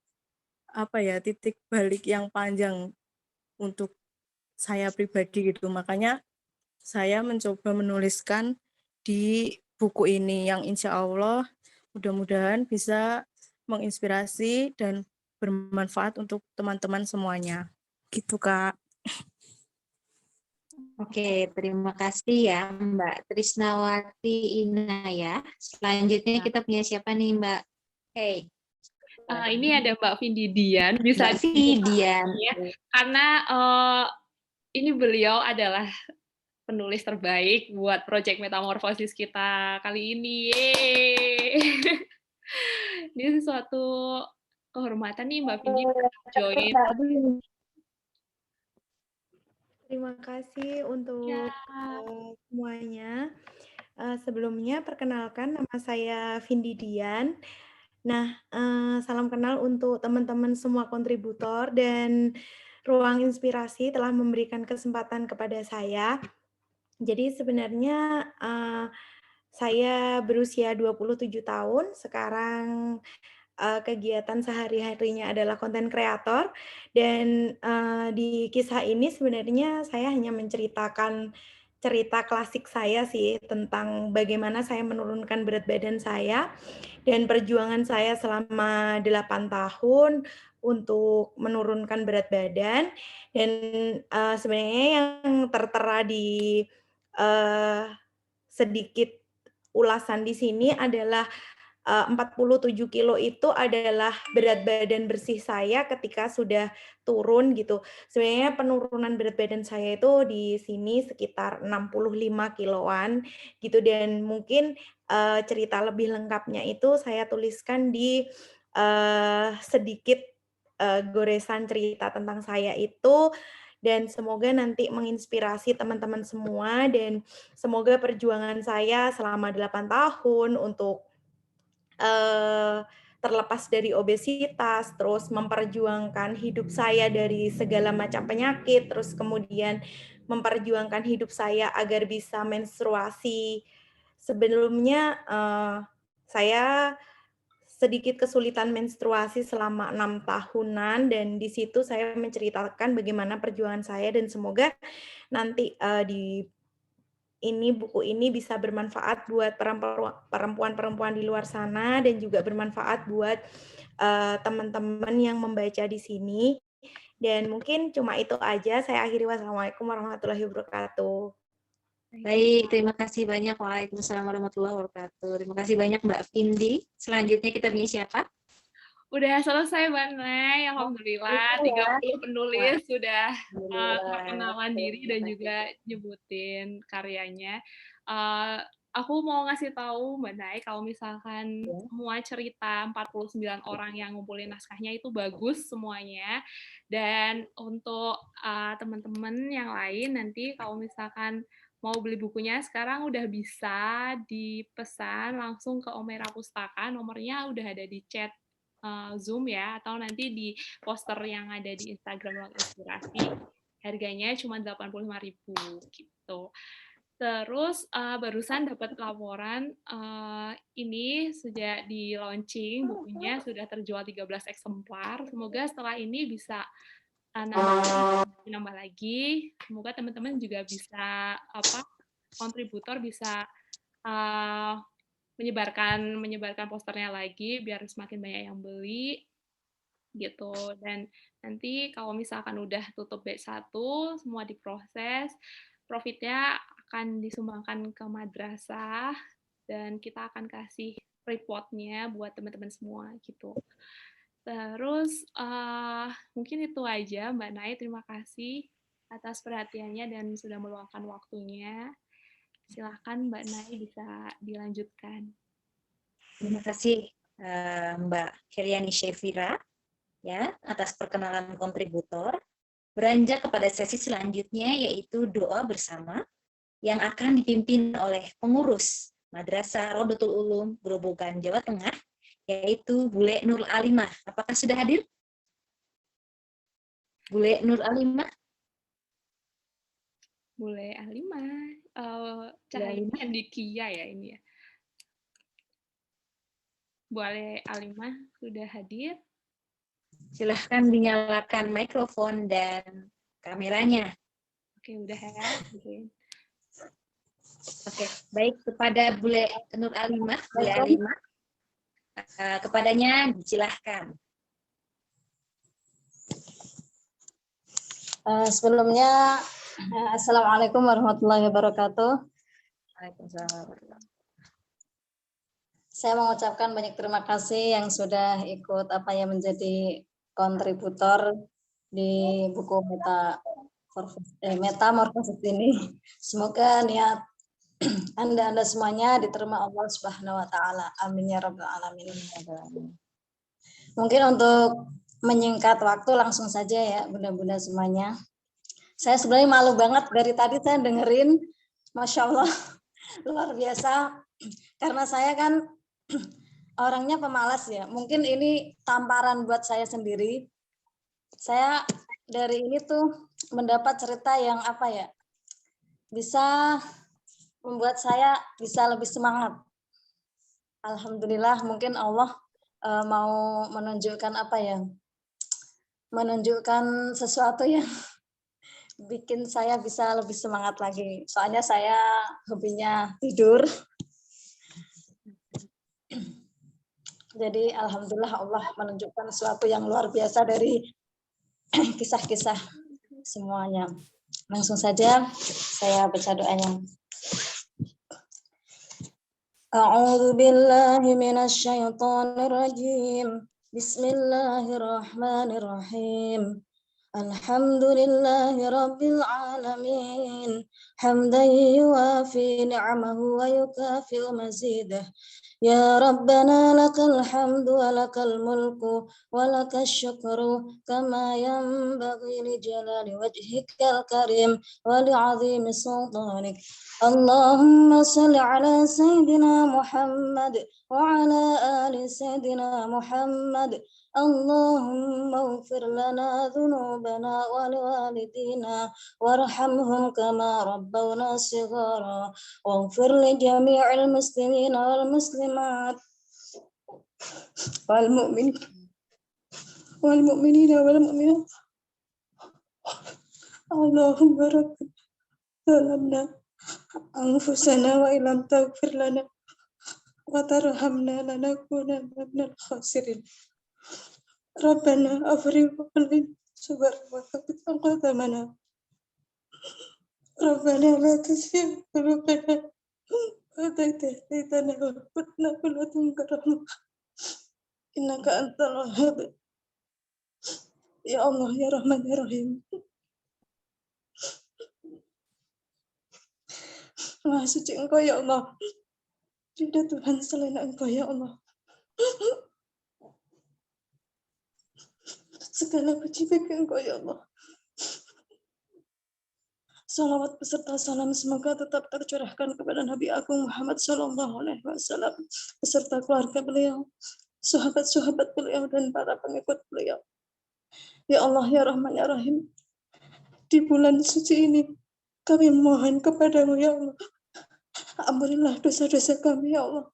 titik balik yang panjang untuk saya pribadi gitu. Makanya saya mencoba menuliskan di buku ini yang insya Allah mudah-mudahan bisa menginspirasi dan bermanfaat untuk teman-teman semuanya. Gitu, Kak. Oke, terima kasih ya Mbak Trisnawati Inaya. Selanjutnya kita punya siapa nih Mbak? Hey. Ini ada Mbak Vindi Dian, bisa Mbak Vidian. ya, karena ini beliau adalah penulis terbaik buat proyek metamorfosis kita kali ini. Yeay. Ini suatu kehormatan nih Mbak Vindi join. Terima kasih untuk semuanya. Sebelumnya perkenalkan nama saya Vindi Dian. Nah, salam kenal untuk teman-teman semua kontributor dan Ruang Inspirasi telah memberikan kesempatan kepada saya. Jadi sebenarnya saya berusia 27 tahun, sekarang kegiatan sehari-harinya adalah konten kreator dan di kisah ini sebenarnya saya hanya menceritakan cerita klasik saya sih tentang bagaimana saya menurunkan berat badan saya dan perjuangan saya selama 8 tahun untuk menurunkan berat badan dan sebenarnya yang tertera di sedikit ulasan di sini adalah 47 kilo itu adalah berat badan bersih saya ketika sudah turun gitu. Sebenarnya penurunan berat badan saya itu di sini sekitar 65 kiloan gitu dan mungkin cerita lebih lengkapnya itu saya tuliskan di sedikit goresan cerita tentang saya itu dan semoga nanti menginspirasi teman-teman semua dan semoga perjuangan saya selama 8 tahun untuk terlepas dari obesitas, terus memperjuangkan hidup saya dari segala macam penyakit, terus kemudian memperjuangkan hidup saya agar bisa menstruasi. Sebelumnya saya sedikit kesulitan menstruasi selama 6 tahunan dan di situ saya menceritakan bagaimana perjuangan saya dan semoga nanti di buku ini bisa bermanfaat buat perempuan-perempuan di luar sana dan juga bermanfaat buat teman-teman yang membaca di sini. Dan mungkin cuma itu aja. Saya akhiri. Wassalamualaikum warahmatullahi wabarakatuh. Baik, terima kasih banyak. Waalaikumsalam warahmatullahi wabarakatuh. Terima kasih banyak Mbak Vindi. Selanjutnya kita punya siapa? Udah selesai Mbak Nay, alhamdulillah 30 penulis sudah perkenalan diri dan juga nyebutin karyanya. Aku mau ngasih tahu Mbak Nay kalau misalkan semua cerita 49 orang yang ngumpulin naskahnya itu bagus semuanya. Dan untuk teman-teman yang lain nanti kalau misalkan mau beli bukunya sekarang udah bisa dipesan langsung ke Omera Pustaka, nomornya udah ada di chat Zoom ya, atau nanti di poster yang ada di Instagram Ruang Inspirasi. Harganya cuma 85.000 gitu. Terus barusan dapat laporan ini sudah di launching bukunya, sudah terjual 13 eksemplar. Semoga setelah ini bisa nambah lagi. Semoga teman-teman juga bisa kontributor bisa menyebarkan posternya lagi biar semakin banyak yang beli gitu. Dan nanti kalau misalkan udah tutup batch 1 semua diproses, profitnya akan disumbangkan ke madrasah dan kita akan kasih reportnya buat teman-teman semua gitu. Terus mungkin itu aja Mbak Nay, terima kasih atas perhatiannya dan sudah meluangkan waktunya. Silahkan Mbak Nay bisa dilanjutkan. Terima kasih Mbak Keriani Shefira ya atas perkenalan kontributor. Beranjak kepada sesi selanjutnya yaitu doa bersama yang akan dipimpin oleh pengurus Madrasah Rodotul Ulum Grobogan Jawa Tengah yaitu Bule Nur Alimah. Apakah sudah hadir? Bule Nur Alimah? Bule Alimah. Cahaya Andikia ya ini ya. Bule Alimah sudah hadir. Silahkan dinyalakan mikrofon dan kameranya. Oke, udah ya. Oke, baik kepada Bule Nur Alimah, Bule Alimah, kepadanya silahkan. Sebelumnya Assalamualaikum warahmatullahi wabarakatuh. Saya mengucapkan banyak terima kasih yang sudah ikut menjadi kontributor di buku Metamorfosis ini. Semoga niat Anda semuanya diterima Allah Subhanahu wa taala. Amin ya rabbal alamin. Mungkin untuk menyingkat waktu langsung saja ya bunda-bunda semuanya. Saya sebenarnya malu banget dari tadi saya dengerin, Masya Allah, luar biasa. Karena saya kan orangnya pemalas ya. Mungkin ini tamparan buat saya sendiri. Saya dari ini tuh mendapat cerita yang bisa membuat saya bisa lebih semangat. Alhamdulillah mungkin Allah mau menunjukkan menunjukkan sesuatu yang bikin saya bisa lebih semangat lagi. Soalnya saya hobinya tidur. Jadi alhamdulillah Allah menunjukkan sesuatu yang luar biasa dari kisah-kisah semuanya. Langsung saja saya baca doanya. A'udzu billahi minasy syaithanir rajim. Bismillahirrahmanirrahim. Alhamdulillahi rabbil alamin. Hamdan yuwafi ni'amahu wa yukafi'u mazidah. Ya Rabbana lakal hamdu wa lakal mulku wa lakal syukru kama yanbaghi li jalali wajhikal karim wa li'azimi sultanik. Allahumma salli ala Sayyidina Muhammad wa ala ali Sayyidina Muhammad. Allahumma ighfir lana dhunubana wa liwalidina warhamhum kama rabbawna shighara waghfir li jami'il muslimina wal muslimat wal mu'minina wal mu'minat. Allahumma rabbana zalamna anfusana wa illam taghfir lana wa tarhamna lanakunanna minal khasirin. Rabbana afrigh alaina sabran wa thabbit aqdamana. Rabbana la tuzigh qulubana ba'da idh hadaytana wa hab lana min ladunka rahmah innaka antal wahhab. Ya Allah ya Rahman ya Rahim. Maha suci Engkau ya Allah. Tidak Tuhan selain Engkau ya Allah. Segala puji bagi Engkau ya Allah. Salawat beserta salam semoga tetap tercurahkan kepada Nabi Agung Muhammad SAW beserta keluarga beliau, sahabat-sahabat beliau dan para pengikut beliau. Ya Allah ya Rahman ya Rahim. Di bulan suci ini kami mohon kepadamu ya Allah. Ampunilah dosa-dosa kami ya Allah.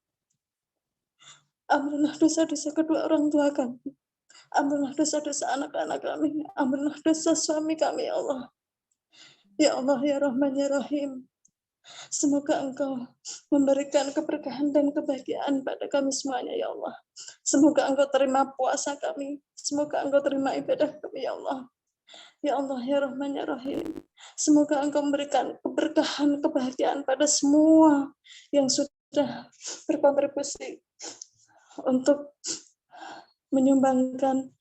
Ampunilah dosa-dosa kedua orang tua kami. Ampunilah dosa-dosa anak-anak kami. Ampunilah dosa suami kami ya Allah. Ya Allah ya Rahman ya Rahim. Semoga Engkau memberikan keberkahan dan kebahagiaan pada kami semuanya ya Allah. Semoga Engkau terima puasa kami. Semoga Engkau terima ibadah kami ya Allah. Ya Allah ya Rahman ya Rahim. Semoga Engkau memberikan keberkahan, kebahagiaan pada semua yang sudah berkontribusi untuk menyumbangkan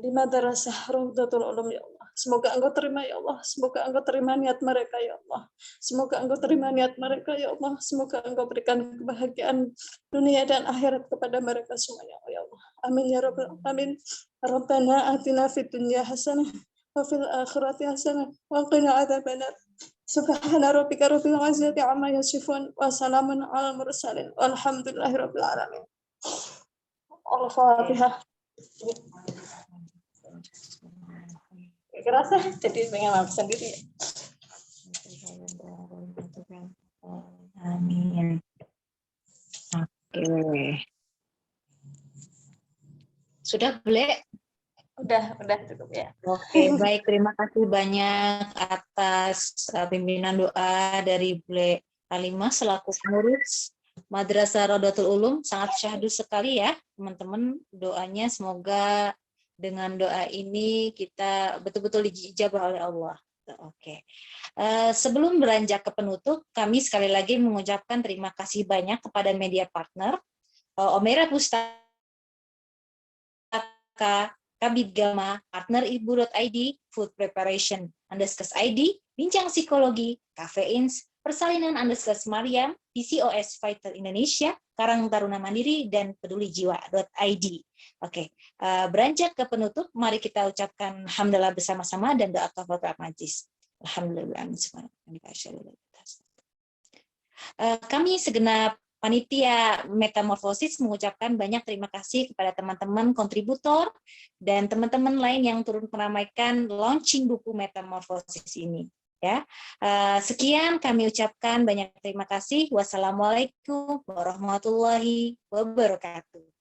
di Madrasah Rawdatul Ulum ya Allah. Semoga Engkau terima ya Allah. Semoga Engkau terima niat mereka ya Allah. Semoga Engkau terima niat mereka ya Allah. Semoga Engkau berikan kebahagiaan dunia dan akhirat kepada mereka semuanya ya Allah. Amin ya rabbal alamin. Rabbana atina fid dunya hasanah wa fil akhirati hasanah wa qina adzabannar. Subhana rabbika rabbil izzati amma yasifun wa salamun alal mursalin walhamdulillahi rabbil alamin. Al-Fatihah. Kerasa jadi pengen maaf sendiri. Amin. Oke. Sudah, Ble? Udah cukup ya. Oke, baik. Terima kasih banyak atas pimpinan doa dari Ble Halimah selaku pengurus Madrasah Rawdatul Ulum. Sangat syahdu sekali ya, teman-teman. Doanya semoga dengan doa ini kita betul-betul diijabah oleh Allah. Oke. Sebelum beranjak ke penutup, kami sekali lagi mengucapkan terima kasih banyak kepada media partner, Omera Pustaka, Kabit Gama, partner ibu.id, Food Preparation, _ID, Bincang Psikologi, Kafeins, Persalinan _Mariam, PCOS Fighter Indonesia, Karang Taruna Mandiri, dan pedulijiwa.id. Oke, beranjak ke penutup, mari kita ucapkan hamdalah bersama-sama dan doa kafaratul majlis. Alhamdulillah. Kami segenap panitia Metamorfosis mengucapkan banyak terima kasih kepada teman-teman kontributor dan teman-teman lain yang turut meramaikan launching buku Metamorfosis ini. Ya, sekian kami ucapkan banyak terima kasih. Wassalamualaikum warahmatullahi wabarakatuh.